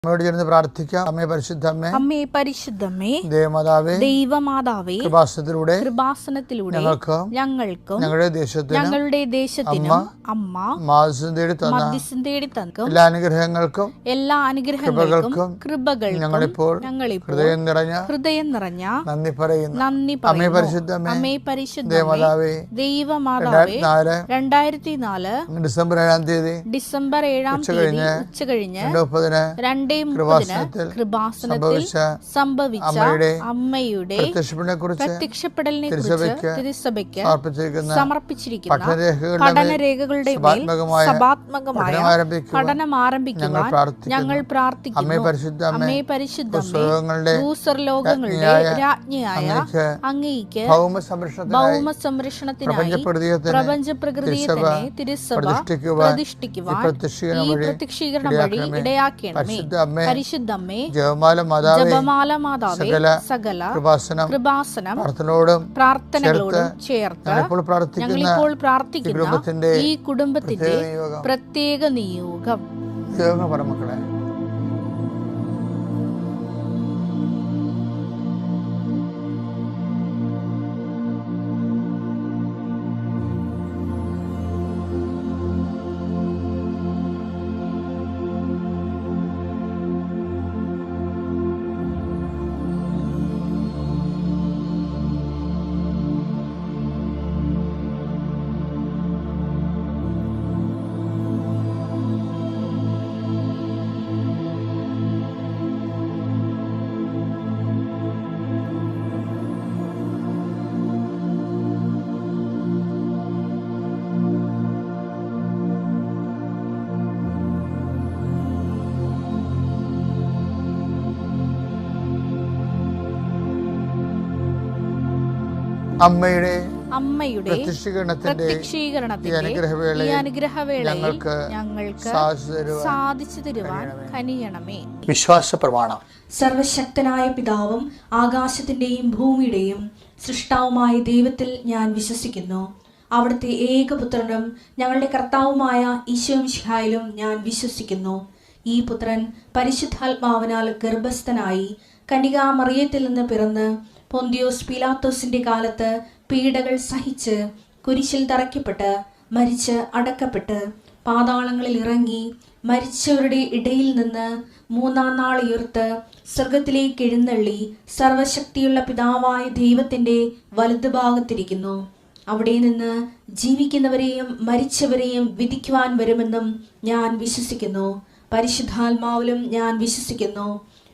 അമ്മയോട് ചേർന്ന് പ്രാർത്ഥിക്കാം. അമ്മേ പരിശുദ്ധമ്മേ, അമ്മേ പരിശുദ്ധമ്മേ, ദേവമാതാവേ, ദൈവമാതാവേ, കൃപാസനത്തിലൂടെ ഞങ്ങൾക്കും ഞങ്ങളുടെ ദേശത്തിനും അമ്മ മധ്യസ്ഥം തേടി തന്ന എല്ലാ അനുഗ്രഹങ്ങൾക്കും കൃപകൾക്കും ഞങ്ങളിപ്പോൾ ഹൃദയം നിറഞ്ഞ നന്ദി പറയുന്നു. അമ്മേ പരിശുദ്ധമ്മേ, ദൈവമാതാവേ, 2004 ഡിസംബർ 7 തീയതി ഉച്ചകഴിഞ്ഞ് 2:30 കൃപാസനത്തിൽ സംഭവിച്ച അമ്മയുടെ പ്രത്യക്ഷപ്പെടലിനെ കുറിച്ച് തിരുസഭയ്ക്ക് സമർപ്പിച്ചിരിക്കുന്ന പഠനരേഖകളുടെ മേൽ സഭാത്മകമായ പഠനം ആരംഭിക്കുവാൻ ഞങ്ങൾ പ്രാർത്ഥിക്കുന്നു. അമ്മേ പരിശുദ്ധമ്മേ, ഭൂസ്വർലോകങ്ങളുടെ രാജ്ഞിയായ അങ്ങേയ്ക്ക് ഭൗമ സംരക്ഷണത്തിനായി പ്രപഞ്ച പ്രകൃതിയെ തന്നെ തിരുസഭ പ്രതിഷ്ഠിക്കുവാൻ ഈ പ്രത്യക്ഷീകരണം വഴി ഇടയാക്കണമേ. പരിശുദ്ധമ്മേ, ജപമാല മാതാവേ, സകല കൃപാസനം പ്രാർത്ഥനകളോടും ചേർത്ത് ഞങ്ങളിപ്പോൾ പ്രാർത്ഥിക്കുന്ന ഈ കുടുംബത്തിന്റെ പ്രത്യേക നിയോഗം. മക്കളെ, അമ്മയുടെ പ്രത്യക്ഷീകരണത്തിന്റെ അനുഗ്രഹവേളയിൽ ഞങ്ങൾക്ക് സാധിച്ചു തരുവാൻ കനിയണമേ. വിശ്വാസ പ്രമാണം. സർവശക്തനായ പിതാവും ആകാശത്തിന്റെയും ഭൂമിയുടെയും സൃഷ്ടാവുമായ ദൈവത്തിൽ ഞാൻ വിശ്വസിക്കുന്നു. അവിടുത്തെ ഏകപുത്രനും ഞങ്ങളുടെ കർത്താവുമായ ഈശോമിശിഹായിലും ഞാൻ വിശ്വസിക്കുന്നു. ഈ പുത്രൻ പരിശുദ്ധാത്മാവിനാൽ ഗർഭസ്ഥനായി കന്യകാമറിയത്തിൽ നിന്ന് പിറന്ന് പൊന്തിയോസ് പീലാത്തോസിന്റെ കാലത്ത് പീഡകൾ സഹിച്ച് കുരിശിൽ തറയ്ക്കപ്പെട്ട് മരിച്ച് അടക്കപ്പെട്ട് പാതാളങ്ങളിൽ ഇറങ്ങി മരിച്ചവരുടെ ഇടയിൽ നിന്ന് 3-ാം നാൾ ഉയർത്ത് സ്വർഗത്തിലേക്ക് എഴുന്നള്ളി സർവശക്തിയുള്ള പിതാവായ ദൈവത്തിന്റെ വലതുഭാഗത്തിരിക്കുന്നു. അവിടെ നിന്ന് ജീവിക്കുന്നവരെയും മരിച്ചവരെയും വിധിക്കുവാൻ വരുമെന്നും ഞാൻ വിശ്വസിക്കുന്നു. പരിശുദ്ധാത്മാവിലും ഞാൻ വിശ്വസിക്കുന്നു.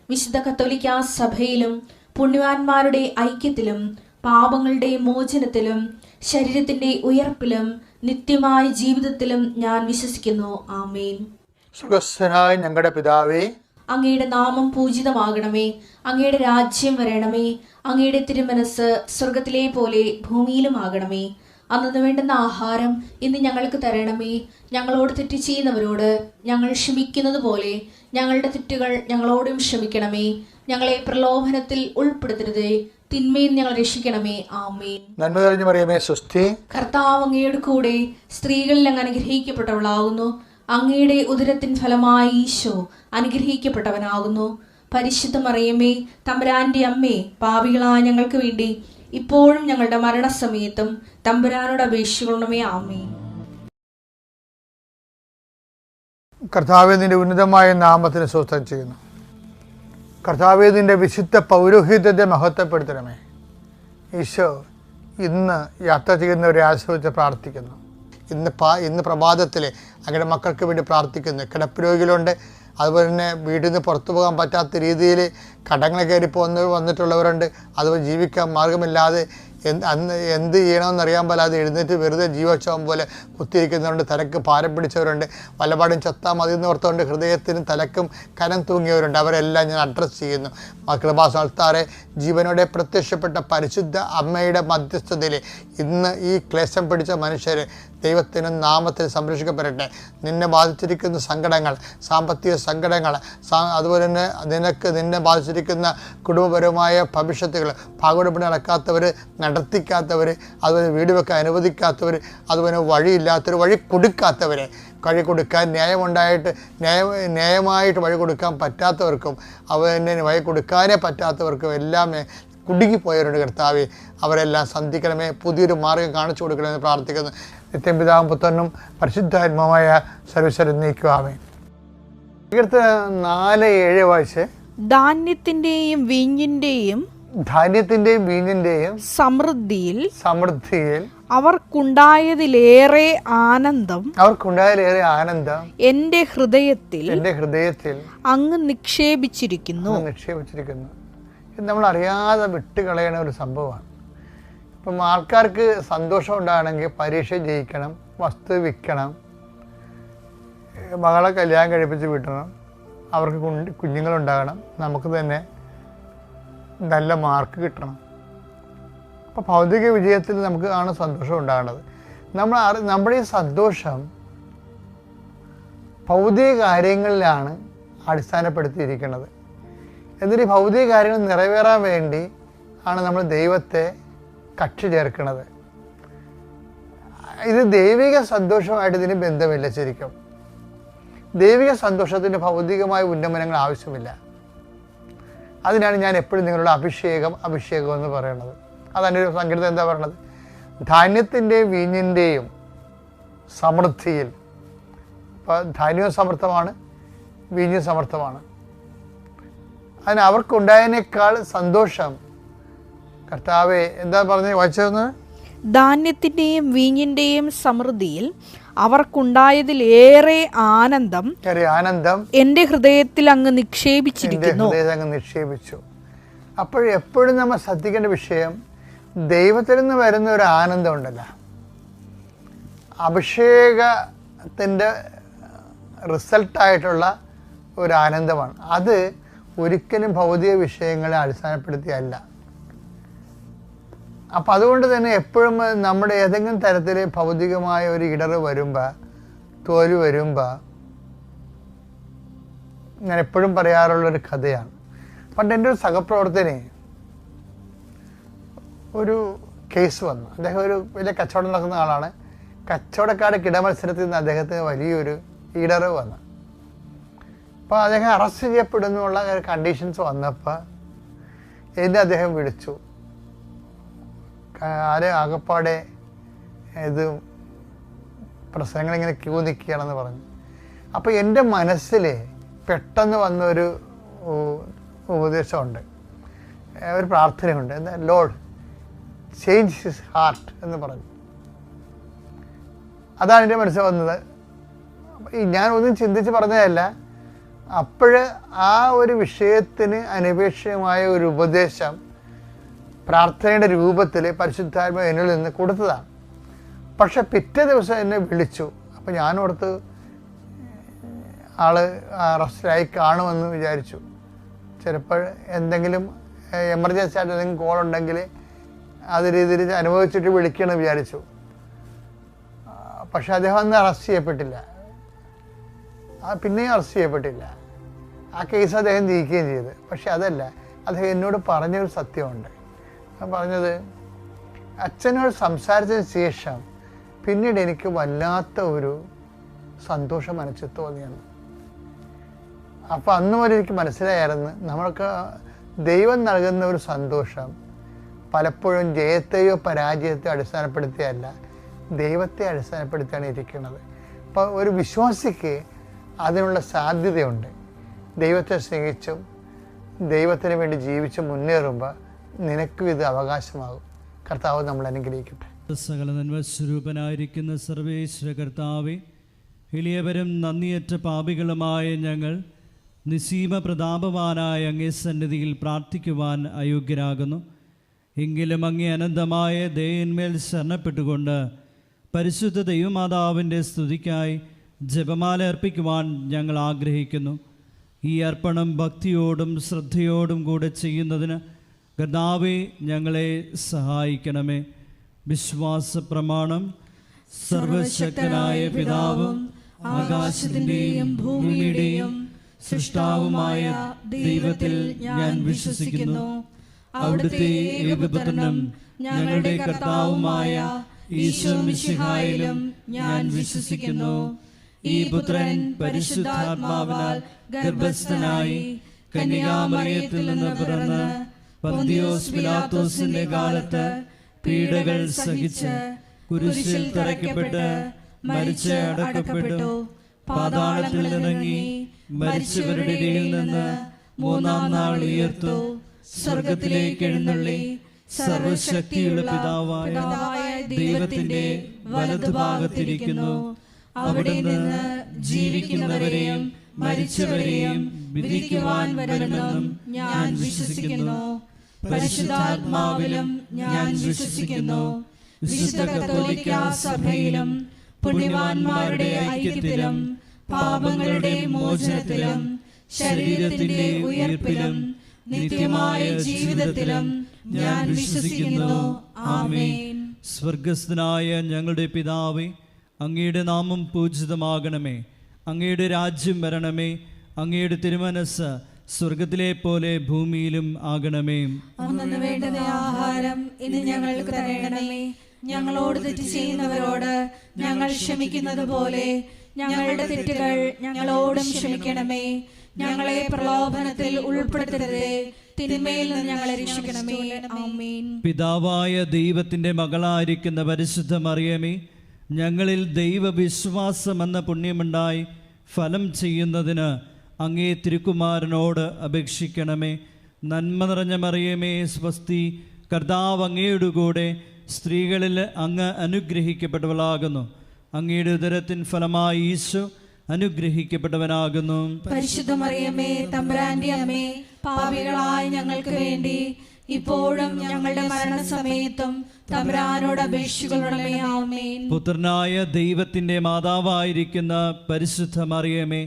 വിശുദ്ധ കത്തോലിക്കാ സഭയിലും പുണ്യവാന്മാരുടെ ഐക്യത്തിലും പാപങ്ങളുടെ മോചനത്തിലും ശരീരത്തിന്റെ ഉയർപ്പിലും നിത്യമായ ജീവിതത്തിലും ഞാൻ വിശ്വസിക്കുന്നു. ആമേൻ. സ്വർഗ്ഗസ്ഥനായ ഞങ്ങളുടെ പിതാവേ, അങ്ങയുടെ നാമം പൂജിതമാകണമേ. അങ്ങയുടെ രാജ്യം വരണമേ. അങ്ങയുടെ തിരുമനസ് സ്വർഗത്തിലെ പോലെ ഭൂമിയിലും ആകണമേ. അന്നു വേണ്ടുന്ന ആഹാരം ഇന്ന് ഞങ്ങൾക്ക് തരണമേ. ഞങ്ങളോട് തെറ്റ് ചെയ്യുന്നവരോട് ഞങ്ങൾ ക്ഷമിക്കുന്നത് പോലെ ഞങ്ങളുടെ തെറ്റുകൾ ഞങ്ങളോടും ക്ഷമിക്കണമേ. ഞങ്ങളെ പ്രലോഭനത്തിൽ ഉൾപ്പെടുത്തരുതേ, തിന്മയിൽ ഞങ്ങൾ രക്ഷിക്കണമേ. ആമേൻ. നന്മ നിറഞ്ഞ മറിയമേ, സ്വസ്തി. കർത്താവ് അങ്ങയുടെ കൂടെ സ്ത്രീകളിൽ അങ്ങ് അനുഗ്രഹിക്കപ്പെട്ടവളാകുന്നു. അങ്ങയുടെ ഉദരത്തിൻ ഫലമായി ഈശോ അനുഗ്രഹിക്കപ്പെട്ടവനാകുന്നു. പരിശുദ്ധ മറിയമേ, തമ്പുരാന്റെ അമ്മേ, പാപികളായ ഞങ്ങൾക്ക് വേണ്ടി ഇപ്പോഴും ഞങ്ങളുടെ മരണസമയത്തും തമ്പുരാനോട് അപേക്ഷിക്കണമേ. ആമേൻ. കർത്താവേ, നിന്റെ ഉന്നതമായ നാമത്തിന് സ്തോത്രം ചെയ്യുന്നു. കർത്താവേ, നിന്റെ വിശുദ്ധ പൗരോഹിത്യത്തെ മഹത്വപ്പെടുത്തണമേ. ഈശോ ഇന്ന് യാത്ര ചെയ്യുന്നവരെ ആശ്രയിച്ച് പ്രാർത്ഥിക്കുന്നു. ഇന്ന് പ്രഭാതത്തിൽ അങ്ങയുടെ മക്കൾക്ക് വേണ്ടി പ്രാർത്ഥിക്കുന്നു. കിടപ്പ് രോഗികളുണ്ട്, അതുപോലെ തന്നെ വീട്ടിൽ നിന്ന് പുറത്തു പോകാൻ പറ്റാത്ത രീതിയിൽ കടങ്ങൾ കയറി വന്നിട്ടുള്ളവരുണ്ട്, അതുപോലെ ജീവിക്കാൻ മാർഗമില്ലാതെ എന്ത് ചെയ്യണമെന്നറിയാൻ പാലാതെ എഴുന്നേറ്റ് വെറുതെ ജീവോത്സവം പോലെ കുത്തിയിരിക്കുന്നവരുണ്ട്, തലക്ക് ഭാരം പിടിച്ചവരുണ്ട്, വല്ലപാടും ചത്താൽ മതി എന്ന് ഓർത്തുകൊണ്ട് ഹൃദയത്തിനും തലക്കും കനം തൂങ്ങിയവരുണ്ട്. അവരെല്ലാം ഞാൻ അഡ്രസ്സ് ചെയ്യുന്നു. കൃപാസനത്താറെ ജീവനോടെ പ്രത്യക്ഷപ്പെട്ട പരിശുദ്ധ അമ്മയുടെ മധ്യസ്ഥതയിൽ ഇന്ന് ഈ ക്ലേശം പിടിച്ച മനുഷ്യർ ദൈവത്തിനും നാമത്തിൽ സംരക്ഷിക്കപ്പെടട്ടെ. നിന്നെ ബാധിച്ചിരിക്കുന്ന സങ്കടങ്ങൾ, സാമ്പത്തിക സങ്കടങ്ങൾ, അതുപോലെ തന്നെ നിന്നെ ബാധിച്ചിരിക്കുന്ന കുടുംബപരമായ ഭവിഷ്യത്തുകൾ, ഭാഗവടപ്പെട്ട് നടക്കാത്തവർ, നടത്തിക്കാത്തവർ, അതുപോലെ വീട് വെക്കാൻ അനുവദിക്കാത്തവർ, അതുപോലെ വഴിയില്ലാത്തവർ, വഴി കൊടുക്കാത്തവരെ വഴി കൊടുക്കാൻ ന്യായമായിട്ട് വഴി കൊടുക്കാൻ പറ്റാത്തവർക്കും അവനെ വഴി കൊടുക്കാനേ പറ്റാത്തവർക്കും എല്ലാം കുടുങ്ങിപ്പോയവരുണ്ട് കർത്താവേ. അവരെല്ലാം സന്ധിക്കണമേ, പുതിയൊരു മാർഗ്ഗം കാണിച്ചു കൊടുക്കണമെന്ന് പ്രാർത്ഥിക്കുന്നു. നിത്യം പിതാവും പുത്രനും പരിശുദ്ധാത്മാവായ സർവ്വേശ്വരൻ നീക്കുവാമേ. 4:7 വായിച്ച്. ധാന്യത്തിന്റെയും വീഞ്ഞിന്റെയും സമൃദ്ധിയിൽ അവർക്കുണ്ടായതിലേറെ ആനന്ദം എന്റെ ഹൃദയത്തിൽ അങ്ങ് നിക്ഷേപിച്ചിരിക്കുന്നു. ഇത് നമ്മൾ അറിയാതെ വിട്ടുകളയണ ഒരു സംഭവമാണ്. ഇപ്പം ആൾക്കാർക്ക് സന്തോഷം ഉണ്ടാകണമെങ്കിൽ പരീക്ഷ ജയിക്കണം, വസ്തു വിൽക്കണം, മകളെ കല്യാണം കഴിപ്പിച്ച് വിട്ടണം, അവർക്ക് കുഞ്ഞുങ്ങളുണ്ടാകണം, നമുക്ക് തന്നെ നല്ല മാർക്ക് കിട്ടണം. അപ്പോൾ ഭൗതിക വിജയത്തിൽ നമുക്ക് ആണ് സന്തോഷം ഉണ്ടാകേണ്ടത്. നമ്മുടെ ഈ സന്തോഷം ഭൗതിക കാര്യങ്ങളിലാണ് അടിസ്ഥാനപ്പെടുത്തിയിരിക്കുന്നത്. എന്നിട്ട് ഈ ഭൗതിക കാര്യങ്ങൾ നിറവേറാൻ വേണ്ടി ആണ് നമ്മൾ ദൈവത്തെ കക്ഷി ചേർക്കുന്നത്. ഇത് ദൈവിക സന്തോഷമായിട്ട് ഇതിന് ബന്ധമില്ല. ശരിക്കും ദൈവിക സന്തോഷത്തിന് ഭൗതികമായ ഉന്നമനങ്ങൾ ആവശ്യമില്ല. അതിനാണ് ഞാൻ എപ്പോഴും നിങ്ങളുടെ അഭിഷേകം എന്ന് പറയുന്നത്. അതാണ് ഒരു സങ്കീർത്തനം എന്താ പറയുന്നത്? ധാന്യത്തിൻ്റെയും വീഞ്ഞിൻ്റെയും സമൃദ്ധിയിൽ. ഇപ്പോൾ ധാന്യവും സമൃദ്ധമാണ്, വീഞ്ഞും സമൃദ്ധമാണ്. അതിന് അവർക്കുണ്ടായതിനേക്കാൾ സന്തോഷം കർത്താവെ എന്താ പറഞ്ഞ് വായിച്ചതെന്ന്? ധാന്യത്തിന്റെയും വീഞ്ഞിന്റെയും സമൃദ്ധിയിൽ അവർക്കുണ്ടായതിലേറെ ആനന്ദം എന്റെ ഹൃദയത്തിൽ അങ്ങ് നിക്ഷേപിച്ചു. അപ്പോഴെപ്പോഴും നമ്മൾ ശ്രദ്ധിക്കേണ്ട വിഷയം, ദൈവത്തിൽ നിന്ന് വരുന്ന ഒരു ആനന്ദം ഉണ്ടല്ലോ, അഭിഷേകത്തിൻ്റെ റിസൾട്ടായിട്ടുള്ള ഒരു ആനന്ദമാണ്. അത് ഒരിക്കലും ഭൗതിക വിഷയങ്ങളെ അടിസ്ഥാനപ്പെടുത്തിയല്ല. അപ്പം അതുകൊണ്ട് തന്നെ എപ്പോഴും നമ്മുടെ ഏതെങ്കിലും തരത്തിൽ ഭൗതികമായ ഒരു ഇടറ് വരുമ്പോൾ, തോൽവി വരുമ്പോൾ, ഞാൻ എപ്പോഴും പറയാറുള്ളൊരു കഥയാണ്. പണ്ട് എൻ്റെ ഒരു സഹപ്രവർത്തനെ ഒരു കേസ് വന്നു. അദ്ദേഹം ഒരു വലിയ കച്ചവടം നടക്കുന്ന ആളാണ്. കച്ചവടക്കാരുടെ കിടമത്സരത്തിൽ നിന്ന് അദ്ദേഹത്തിന് വലിയൊരു ഇടറ് വന്നു. അപ്പോൾ അദ്ദേഹം അറസ്റ്റ് ചെയ്യപ്പെടുന്നുള്ള കണ്ടീഷൻസ് വന്നപ്പോൾ എന്നെ അദ്ദേഹം വിളിച്ചു. ആകപ്പാടെ ഇത് പ്രശ്നങ്ങളിങ്ങനെ ക്യൂ നിൽക്കുകയാണെന്ന് പറഞ്ഞു. അപ്പോൾ എൻ്റെ മനസ്സിൽ പെട്ടെന്ന് വന്നൊരു ഉപദേശമുണ്ട്, ഒരു പ്രാർത്ഥനയുണ്ട്. എന്താ? ലോർഡ് ചേഞ്ച് ഹിസ് ഹാർട്ട് എന്ന് പറഞ്ഞു. അതാണ് എൻ്റെ മനസ്സിൽ വന്നത്. ഞാനൊന്നും ചിന്തിച്ച് പറഞ്ഞതല്ല. അപ്പോഴ് ആ ഒരു വിഷയത്തിന് അനപേക്ഷിതമായ ഒരു ഉപദേശം പ്രാർത്ഥനയുടെ രൂപത്തിൽ പരിശുദ്ധാത്മാവ് എന്നിൽ നിന്ന് കൊടുത്തതാണ്. പക്ഷെ പിറ്റേ ദിവസം എന്നെ വിളിച്ചു. അപ്പോൾ ഞാനോർത്ത് ആള് അറസ്റ്റിലായി കാണുമെന്ന് വിചാരിച്ചു. ചിലപ്പോൾ എന്തെങ്കിലും എമർജൻസി ആയിട്ട് എന്തെങ്കിലും കോൾ ഉണ്ടെങ്കിൽ അത് രീതിയിൽ അനുഭവിച്ചിട്ട് വിളിക്കണമെന്ന് വിചാരിച്ചു. പക്ഷെ അദ്ദേഹം അന്ന് അറസ്റ്റ് ചെയ്യപ്പെട്ടില്ല. പിന്നെയും അറസ്റ്റ് ചെയ്യപ്പെട്ടില്ല. ആ കേസ് അദ്ദേഹം ജയിക്കുകയും ചെയ്തു. പക്ഷെ അതല്ല, അദ്ദേഹം എന്നോട് പറഞ്ഞൊരു സത്യമുണ്ട്. പറഞ്ഞത്, അച്ഛനോട് സംസാരിച്ചതിന് ശേഷം പിന്നീട് എനിക്ക് വല്ലാത്ത ഒരു സന്തോഷം മനസ്സിൽ തോന്നിയെന്ന്. അപ്പം അന്ന് വരെ എനിക്ക് മനസ്സിലായിരുന്നു, നമ്മൾക്ക് ദൈവം നൽകുന്ന ഒരു സന്തോഷം പലപ്പോഴും ജയത്തെയോ പരാജയത്തെയോ അടിസ്ഥാനപ്പെടുത്തിയല്ല, ദൈവത്തെ അടിസ്ഥാനപ്പെടുത്തിയാണ് ഇരിക്കുന്നത്. അപ്പോൾ ഒരു വിശ്വാസിക്ക് അതിനുള്ള സാധ്യതയുണ്ട്. ദൈവത്തെ സ്നേഹിച്ചും ദൈവത്തിന് വേണ്ടി ജീവിച്ച് മുന്നേറുമ്പോൾ നിനക്കും ഇത് അവകാശമാകും. കർത്താവ് നമ്മൾ അനുഗ്രഹിക്കട്ടെ. സകല നന്മസ്വരൂപനായിരിക്കുന്ന സർവേശ്വര കർത്താവെ, എളിയവരും നന്ദിയറ്റ പാപികളുമായ ഞങ്ങൾ നിസീമ പ്രതാപവാനായ അങ്ങേ സന്നിധിയിൽ പ്രാർത്ഥിക്കുവാൻ അയോഗ്യരാകുന്നു. എങ്കിലും അങ്ങേ അനന്തമായ ദയന്മേൽ ശരണപ്പെട്ടുകൊണ്ട് പരിശുദ്ധ ദൈവമാതാവിൻ്റെ സ്തുതിക്കായി ജപമാല അർപ്പിക്കുവാൻ ഞങ്ങൾ ആഗ്രഹിക്കുന്നു. ഈ അർപ്പണം ഭക്തിയോടും ശ്രദ്ധയോടും കൂടെ ചെയ്യുന്നതിന് കർത്താവേ ഞങ്ങളെ സഹായിക്കണമേ. വിശ്വാസ പ്രമാണം. സർവശക്തനായ പിതാവും ആകാശത്തിൻ്റെയും ഭൂമിയുടെയും സൃഷ്ടാവുമായ ദൈവത്തിൽ ഞാൻ വിശ്വസിക്കുന്നു. അവിടുത്തെ ഏകപുത്രനും ഞങ്ങളുടെ കർത്താവുമായ ഈശോ മിശിഹായിലും ഞാൻ വിശ്വസിക്കുന്നു. ഈ പുത്രൻ പരിശുദ്ധാത്മാവിനാൽ ഗർഭസ്ഥനായി കന്യകാമറിയത്തിൽ നിന്ന് പിറന്ന് പന്തിയോസ് പിലാത്തോസിന്റെ കാലത്ത് പീഡകൾ സഹിച്ച് കുരിശിൽ തറയ്ക്കപ്പെട്ട് മരിച്ച് അടക്കപ്പെട്ടു, പാതാളത്തിൽ ഇറങ്ങി മരിച്ചവരുടെ ഇടയിൽ നിന്ന് മൂന്നാം നാൾ ഉയർത്തു, സ്വർഗത്തിലേക്ക് എഴുന്നള്ളി സർവശക്തിയുള്ള പിതാവായ ദൈവത്തിന്റെ വലതുഭാഗത്തിരിക്കുന്നു. അവിടെ നിന്ന് ജീവിക്കുന്നവരെയും മരിച്ചവരെയും വിധിക്കുവാൻ വരുമെന്നും ഞാൻ വിശ്വസിക്കുന്നു. പരിശുദ്ധാത്മാവിലും ഞാൻ വിശ്വസിക്കുന്നു. വിശുദ്ധ കത്തോലിക്കാ സഭയിലും പുണ്യവാന്മാരുടെ ഐക്യത്തിലും പാപങ്ങളുടെ മോചനത്തിലും ശരീരത്തിന്റെ ഉയർപ്പിലും നിത്യമായ ജീവിതത്തിലും ഞാൻ വിശ്വസിക്കുന്നു. ആമേൻ. സ്വർഗസ്ഥനായ ഞങ്ങളുടെ പിതാവേ, അങ്ങയുടെ നാമം പൂജിതമാകണമേ. അങ്ങയുടെ രാജ്യം വരണമേ. അങ്ങയുടെ തിരുമനസ്സ് സ്വർഗത്തിലെ പോലെ ഭൂമിയിലും ആകണമേ. അന്നു വേണ്ടുന്ന ആഹാരം ഇന്ന് ഞങ്ങൾക്ക് തരണമേ. ഞങ്ങളോട് തെറ്റ് ചെയ്യുന്നവരോട് ഞങ്ങൾ ക്ഷമിക്കുന്നത് പോലെ ഞങ്ങളുടെ തെറ്റുകൾ ഞങ്ങളോടും ക്ഷമിക്കണമേ. ഞങ്ങളെ പ്രലോഭനത്തിൽ ഉൾപ്പെടുത്തരുതേ, തിന്മയിൽ നിന്ന് ഞങ്ങളെ രക്ഷിക്കണമേ. ആമേൻ. പിതാവായ ദൈവത്തിന്റെ മകളായിരിക്കുന്ന പരിശുദ്ധ മറിയമേ, ഞങ്ങളിൽ ദൈവവിശ്വാസം എന്ന പുണ്യമുണ്ടായി ഫലം ചെയ്യുന്നതിന് അങ്ങേ തിരുക്കുമാരനോട് അപേക്ഷിക്കണമേ. നന്മ നിറഞ്ഞ മറിയമേ, സ്വസ്തി, കർത്താവ് അങ്ങയുടെ കൂടെ സ്ത്രീകളിൽ അങ്ങ് അനുഗ്രഹിക്കപ്പെട്ടവളാകുന്നു. അങ്ങയുടെ ഉദരത്തിൻ ഫലമായി ഈശോ അനുഗ്രഹിക്കപ്പെട്ടവനാകുന്നു. പരിശുദ്ധ മറിയമേ, തമ്പുരാന്റെ അമ്മേ, പാപികളായ ഞങ്ങൾക്ക് വേണ്ടി ഇപ്പോഴും ഞങ്ങളുടെ മരണസമയത്തും തമ്പുരാനോട് അപേക്ഷിക്കണമേ. ആമേൻ. പുത്രനായ ദൈവത്തിന്റെ മാതാവായിരിക്കുന്ന പരിശുദ്ധ മറിയമേ,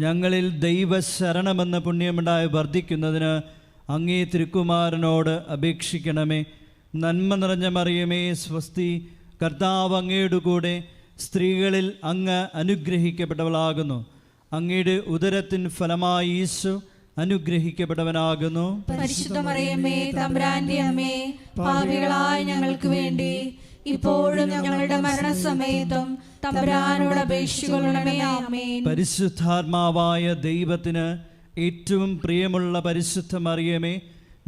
ഞങ്ങളിൽ ദൈവശരണമെന്ന പുണ്യമുണ്ടായി വർദ്ധിക്കുന്നതിന് അങ്ങേ തിരുക്കുമാരനോട് അപേക്ഷിക്കണമേ. നന്മ നിറഞ്ഞ മറിയമേ, സ്വസ്തി, കർത്താവ് അങ്ങയുടെ കൂടെ സ്ത്രീകളിൽ അങ്ങ് അനുഗ്രഹിക്കപ്പെട്ടവളാകുന്നു. അങ്ങയുടെ ഉദരത്തിൻ ഫലമായി ഈശോ അനുഗ്രഹിക്കപ്പെട്ടവനാകുന്നു. പരിശുദ്ധ മറിയമേ, തമ്പുരാന്റെ അമ്മേ, പാപികളായ ഞങ്ങൾക്ക് വേണ്ടി ഇപ്പോഴും ഞങ്ങളുടെ മരണസമയത്തും തമ്പുരാനോട് അപേക്ഷിക്കണമേ. ആമേൻ. പരിശുദ്ധാത്മാവായ ദൈവത്തിന് ഏറ്റവും പ്രിയമുള്ള പരിശുദ്ധ മറിയമേ,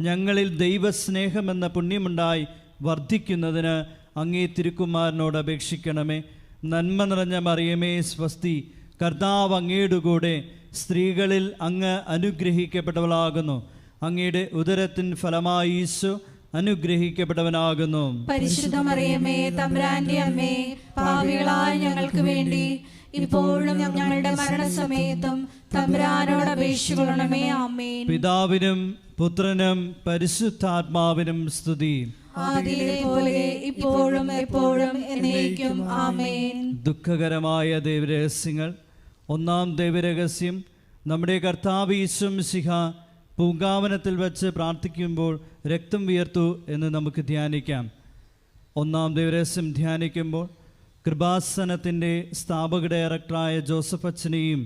ഞങ്ങളിൽ ദൈവസ്നേഹമെന്ന പുണ്യമുണ്ടായി വർദ്ധിക്കുന്നതിന് അങ്ങേ തിരുക്കുമാരനോട് അപേക്ഷിക്കണമേ. നന്മ നിറഞ്ഞ മറിയമേ, സ്വസ്തി, കർത്താവ് അങ്ങയുടെ കൂടെ സ്ത്രീകളിൽ അങ്ങ് അനുഗ്രഹിക്കപ്പെട്ടവളാകുന്നു. അങ്ങയുടെ ഉദരത്തിൻ ഫലമായി ഈശോ അനുഗ്രഹിക്കപ്പെട്ടവനാകുന്നു. പരിശുദ്ധ മറിയമേ, തമ്പുരാന്റെ അമ്മേ, പാപികളായ ഞങ്ങൾക്ക് വേണ്ടി ഇപ്പോഴും ഞങ്ങളുടെ മരണസമയത്തും തമ്പുരാനോട് അപേക്ഷിക്കണമേ. ആമേൻ. പിതാവിനും പുത്രനും പരിശുദ്ധാത്മാവിനും സ്തുതി. ആദിയിലെ പോലെ ഇപ്പോഴും എപ്പോഴും എന്നേക്കും. ആമേൻ. ദുഃഖകരമായ ദൈവരഹസ്യങ്ങൾ. ഒന്നാം ദൈവരഹസ്യം, നമ്മുടെ കർത്താവ് ഈശോ മിശിഹ പൂങ്കാവനത്തിൽ വച്ച് പ്രാർത്ഥിക്കുമ്പോൾ രക്തം വിയർത്തു എന്ന് നമുക്ക് ധ്യാനിക്കാം. ഒന്നാം ദൈവരഹസ്യം ധ്യാനിക്കുമ്പോൾ കൃപാസനത്തിൻ്റെ സ്ഥാപക ഡയറക്ടറായ ജോസഫ് അച്ഛനെയും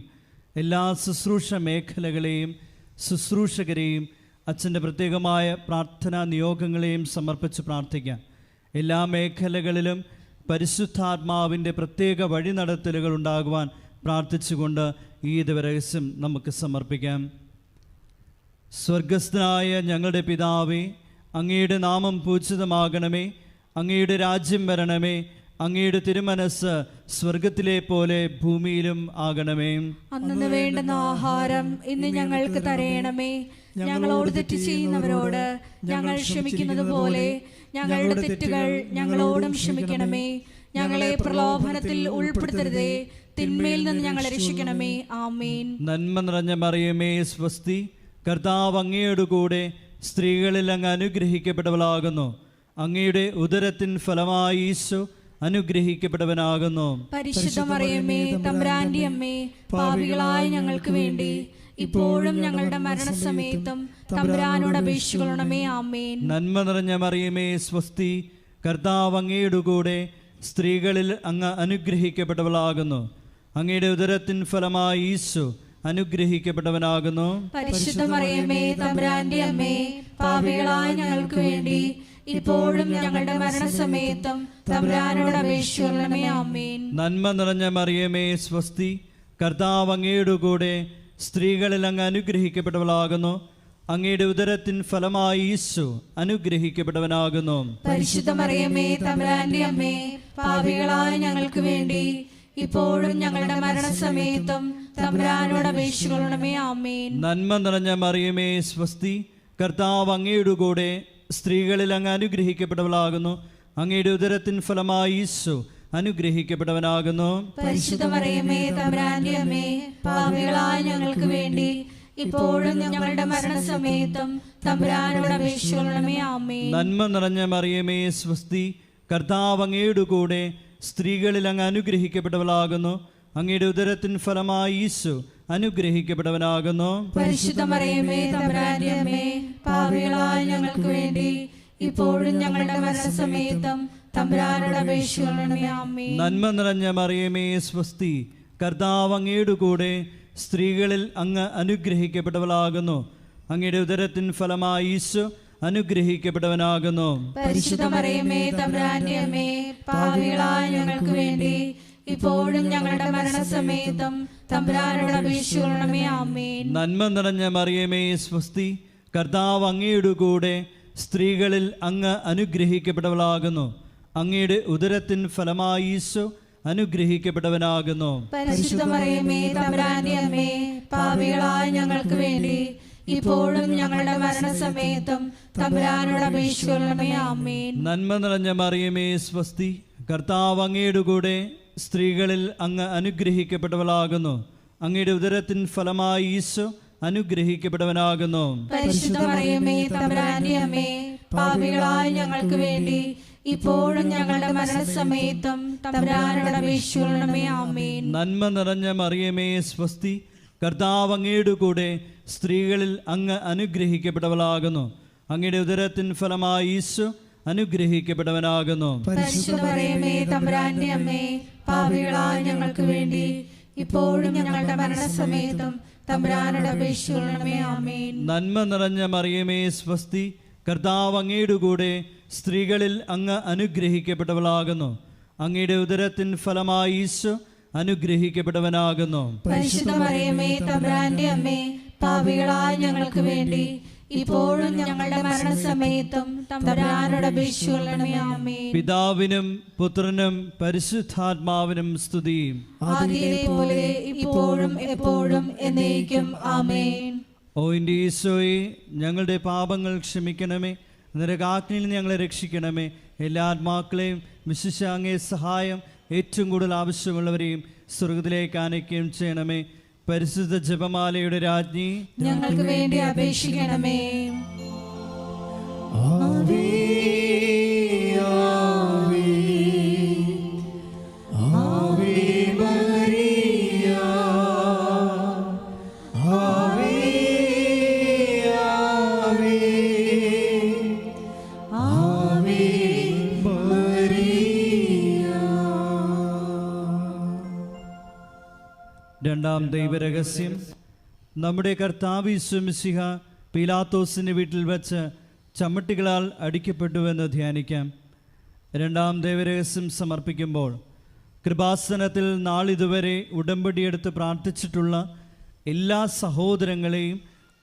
എല്ലാ ശുശ്രൂഷ മേഖലകളെയും ശുശ്രൂഷകരെയും അച്ഛൻ്റെ പ്രത്യേകമായ പ്രാർത്ഥനാ നിയോഗങ്ങളെയും സമർപ്പിച്ച് പ്രാർത്ഥിക്കാം. എല്ലാ മേഖലകളിലും പരിശുദ്ധാത്മാവിൻ്റെ പ്രത്യേക വഴിനടത്തലുകൾ ഉണ്ടാകുവാൻ പ്രാർത്ഥിച്ചുകൊണ്ട് ഈ ദിവരഹസ്യം നമുക്ക് സമർപ്പിക്കാം. സ്വർഗസ്ഥനായ ഞങ്ങളുടെ പിതാവേ, അങ്ങയുടെ നാമം പൂജിതമാകണമേ. അങ്ങയുടെ രാജ്യം വരണമേ. അങ്ങയുടെ തിരുമനസ് സ്വർഗത്തിലെ പോലെ ഭൂമിയിലും ആകണമേ. അന്നു വേണ്ടുന്ന ആഹാരം ഇന്ന് ഞങ്ങൾക്ക് തരയണമേ. ഞങ്ങളോട് തെറ്റ് ചെയ്യുന്നവരോട് ഞങ്ങൾ ക്ഷമിക്കുന്നത് പോലെ ഞങ്ങളുടെ തെറ്റുകൾ ഞങ്ങളോടും ക്ഷമിക്കണമേ. ഞങ്ങളെ പ്രലോഭനത്തിൽ ഉൾപ്പെടുത്തരുതേ, തിന്മയിൽ നിന്ന് ഞങ്ങളെ രക്ഷിക്കണമേ. ആമേൻ. നന്മ നിറഞ്ഞ മറിയമേ, സ്വസ്തി, കർത്താവ് അങ്ങയുടെ കൂടെ സ്ത്രീകളിൽ അങ്ങ് അനുഗ്രഹിക്കപ്പെട്ടവളാകുന്നു. അങ്ങയുടെ ഉദരത്തിൻ ഫലമായി ഈശോ അനുഗ്രഹിക്കപ്പെട്ടവനാകുന്നു. പരിശുദ്ധ മറിയമേ, തമ്പുരാന്റെ അമ്മേ, പാപികളായ ഞങ്ങൾക്ക് വേണ്ടി ഇപ്പോഴും ഞങ്ങളുടെ മരണസമയത്തും തമ്പുരാനോട് അപേക്ഷിക്കണമേ. ആമേൻ. നന്മ നിറഞ്ഞ മറിയമേ, സ്വസ്തി, കർത്താവ് അങ്ങയുടെ കൂടെ സ്ത്രീകളിൽ അങ്ങ് അനുഗ്രഹിക്കപ്പെട്ടവളാകുന്നു. അങ്ങയുടെ ഉദരത്തിൻ ഫലമായി ഈശോ അനുഗ്രഹിക്കപ്പെട്ടവനാകുന്നു. പരിശുദ്ധ മറിയമേ തമ്പുരാന്റെ അമ്മേ, പാപികളായ ഞങ്ങൾക്ക് വേണ്ടി ഇപ്പോഴും ഞങ്ങളുടെ മരണസമയത്തും തമ്പുരാനോട് അപേക്ഷിക്കണമേ. ആമേൻ. നന്മ നിറഞ്ഞ മറിയമേ സ്വസ്തി, കർത്താവ് അങ്ങയുടെ കൂടെ സ്ത്രീകളിൽ അങ്ങ് അനുഗ്രഹിക്കപ്പെട്ടവളാകുന്നു. അങ്ങയുടെ ഉദരത്തിൻ ഫലമായി ഈശോ അനുഗ്രഹിക്കപ്പെട്ടവനാകുന്നു. പരിശുദ്ധ മറിയമേ തമ്പുരാന്റെ അമ്മേ, പാപികളായ ഞങ്ങൾക്ക് വേണ്ടി ഇപ്പോഴും ഞങ്ങളുടെ മരണസമയത്തും തമ്പുരാനോട് അപേക്ഷിക്കണമേ. ആമേൻ. നന്മ നിറഞ്ഞ മറിയമേ സ്വസ്തി, കർത്താവ് അങ്ങയുടെ കൂടെ സ്ത്രീകളിൽ അങ്ങ് അനുഗ്രഹിക്കപ്പെട്ടവളാകുന്നു. അങ്ങയുടെ ഉദരത്തിൻ ഫലമായി ഈശോ അനുഗ്രഹിക്കപ്പെട്ടവനാകുന്നു. പരിശുദ്ധ മറിയമേ തമ്പുരാന്റെ അമ്മേ, പാപികളായ ഞങ്ങൾക്ക് വേണ്ടി ഇപ്പോഴും ഞങ്ങളുടെ മരണസമയത്തും തമ്പുരാനോട് അപേക്ഷിക്കണമേ. ആമേൻ. നന്മ നിറഞ്ഞ മറിയമേ സ്വസ്തി, കർത്താവ് അങ്ങയുടെ കൂടെ സ്ത്രീകളിൽ അങ്ങ് അനുഗ്രഹിക്കപ്പെട്ടവളാകുന്നു. അങ്ങയുടെ ഉദരത്തിൻ ഫലമായി ഈശോ അനുഗ്രഹിക്കപ്പെട്ടവനാകുന്നു. പരിശുദ്ധ മറിയമേ തമ്പുരാന്റെ അമ്മേ, പാപികളായ ഞങ്ങൾക്ക് വേണ്ടി ഇപ്പോഴും ഞങ്ങളുടെ മരണസമയത്തും തമ്പുരാനോട് അപേക്ഷിക്കണമേ. ആമേൻ. നന്മ നിറഞ്ഞ മറിയമേ സ്വസ്തി, കർത്താവ് അങ്ങയുടെ കൂടെ സ്ത്രീകളിൽ അങ്ങ് അനുഗ്രഹിക്കപ്പെട്ടവളാകുന്നു. അങ്ങയുടെ ഉദരത്തിൻ ഫലമായി ഈശോ അനുഗ്രഹിക്കപ്പെട്ടവനാകുന്നു. പരിശുദ്ധ മറിയമേ തമ്പുരാന്റെ അമ്മേ, പാപികളായ ഞങ്ങൾക്ക് വേണ്ടി ഇപ്പോഴും ഞങ്ങളുടെ മരണസമയത്തും തമ്പുരാനോട് അപേക്ഷിക്കണമേ. ആമേൻ. നന്മ നിറഞ്ഞ മറിയമേ സ്വസ്തി, കർത്താവ് അങ്ങയുടെ കൂടെ സ്ത്രീകളിൽ അങ്ങ് അനുഗ്രഹിക്കപ്പെട്ടവളാകുന്നു. അങ്ങയുടെ ഉദരത്തിൻ ഫലമായി ഈശോ അനുഗ്രഹിക്കപ്പെട്ടവനാകുന്നു. പരിശുദ്ധ മറിയമേ തമ്പുരാന്റെ അമ്മേ, പാപികളായ ഞങ്ങൾക്ക് വേണ്ടി ഇപ്പോഴും ഞങ്ങളുടെ മരണസമയത്തും തമ്പുരാനോട് അപേക്ഷിക്കണമേ. ആമേൻ. നന്മ നിറഞ്ഞ മറിയമേ സ്വസ്തി, കർത്താവ് അങ്ങയുടെ കൂടെ സ്ത്രീകളിൽ അങ്ങ് അനുഗ്രഹിക്കപ്പെട്ടവളാകുന്നു. അങ്ങയുടെ ഉദരത്തിൻ ഫലമായി ഈശോ അനുഗ്രഹിക്കപ്പെട്ടവനാകുന്നു. പരിശുദ്ധ മറിയമേ തമ്പുരാന്റെ അമ്മേ, പാപികളായ ഞങ്ങൾക്ക് വേണ്ടി ഇപ്പോഴും ഞങ്ങളുടെ മരണസമയത്തും തമ്പുരാനോട് അപേക്ഷിക്കണമേ. ആമേൻ. നന്മ നിറഞ്ഞ മറിയമേ സ്വസ്തി, കർത്താവ് അങ്ങയുടെ കൂടെ സ്ത്രീകളിൽ അങ്ങ് അനുഗ്രഹിക്കപ്പെട്ടവളാകുന്നു. അങ്ങയുടെ ഉദരത്തിൻ ഫലമായി ഈശോ അനുഗ്രഹിക്കപ്പെട്ടവനാകുന്നു. പരിശുദ്ധ മറിയമേ തമ്പുരാന്റെ അമ്മേ, പാപികളായ ഞങ്ങൾക്ക് വേണ്ടി ഇപ്പോഴും ഞങ്ങളുടെ മരണസമയത്തും തമ്പുരാനോട് അപേക്ഷിക്കണമേ. ആമേൻ. നന്മ നിറഞ്ഞ മറിയമേ സ്വസ്തി, കർത്താവ് അങ്ങയുടെ കൂടെ സ്ത്രീകളിൽ അങ്ങ് അനുഗ്രഹിക്കപ്പെട്ടവളാകുന്നു. അങ്ങയുടെ ഉദരത്തിൻ ഫലമായി ഈശോ അനുഗ്രഹിക്കപ്പെട്ടവനാകുന്നു. പരിശുദ്ധ മറിയമേ തമ്പുരാന്റെ അമ്മേ, പാപികളായ ഞങ്ങൾക്ക് വേണ്ടി ഇപ്പോഴും ഞങ്ങളുടെ മരണസമയത്തും തമ്പുരാനോട് അപേക്ഷിക്കണമേ. ആമേൻ. പിതാവിനും പുത്രനും പരിശുദ്ധാത്മാവിനും സ്തുതി. ആദിയിലെ പോലെ ഇപ്പോഴും എപ്പോഴും എന്നേക്കും. ആമേൻ. ഓ എൻ്റെ ഈശോയെ, ഞങ്ങളുടെ പാപങ്ങൾ ക്ഷമിക്കണമേ. നരകാഗ്നിയിൽ ഞങ്ങളെ രക്ഷിക്കണമേ. എല്ലാ ആത്മാക്കളെയും വിശിഷ്ട അങ്ങേ സഹായം ഏറ്റവും കൂടുതൽ ആവശ്യമുള്ളവരെയും സ്വർഗത്തിലേക്ക് ആനയിക്കുകയും ചെയ്യണമേ. പരിശുദ്ധ ജപമാലയുടെ രാജ്ഞി, ഞങ്ങൾക്ക് വേണ്ടി അപേക്ഷിക്കണമേ. ആവേ ആവേ ആവേ മരിയ, ആവേ ആവേ ആവേ മരിയ. രണ്ടാം ദൈവരഹസ്യം. നമ്മുടെ കർത്താവ് യേശു മിശിഹ പീലാത്തോസിൻ്റെ വീട്ടിൽ വച്ച് ചമ്മട്ടികളാൽ അടിക്കപ്പെട്ടുവെന്ന് ധ്യാനിക്കാം. രണ്ടാം ദൈവരഹസ്യം സമർപ്പിക്കുമ്പോൾ കൃപാസനത്തിൽ നാളിതുവരെ ഉടമ്പടിയെടുത്ത് പ്രാർത്ഥിച്ചിട്ടുള്ള എല്ലാ സഹോദരങ്ങളെയും,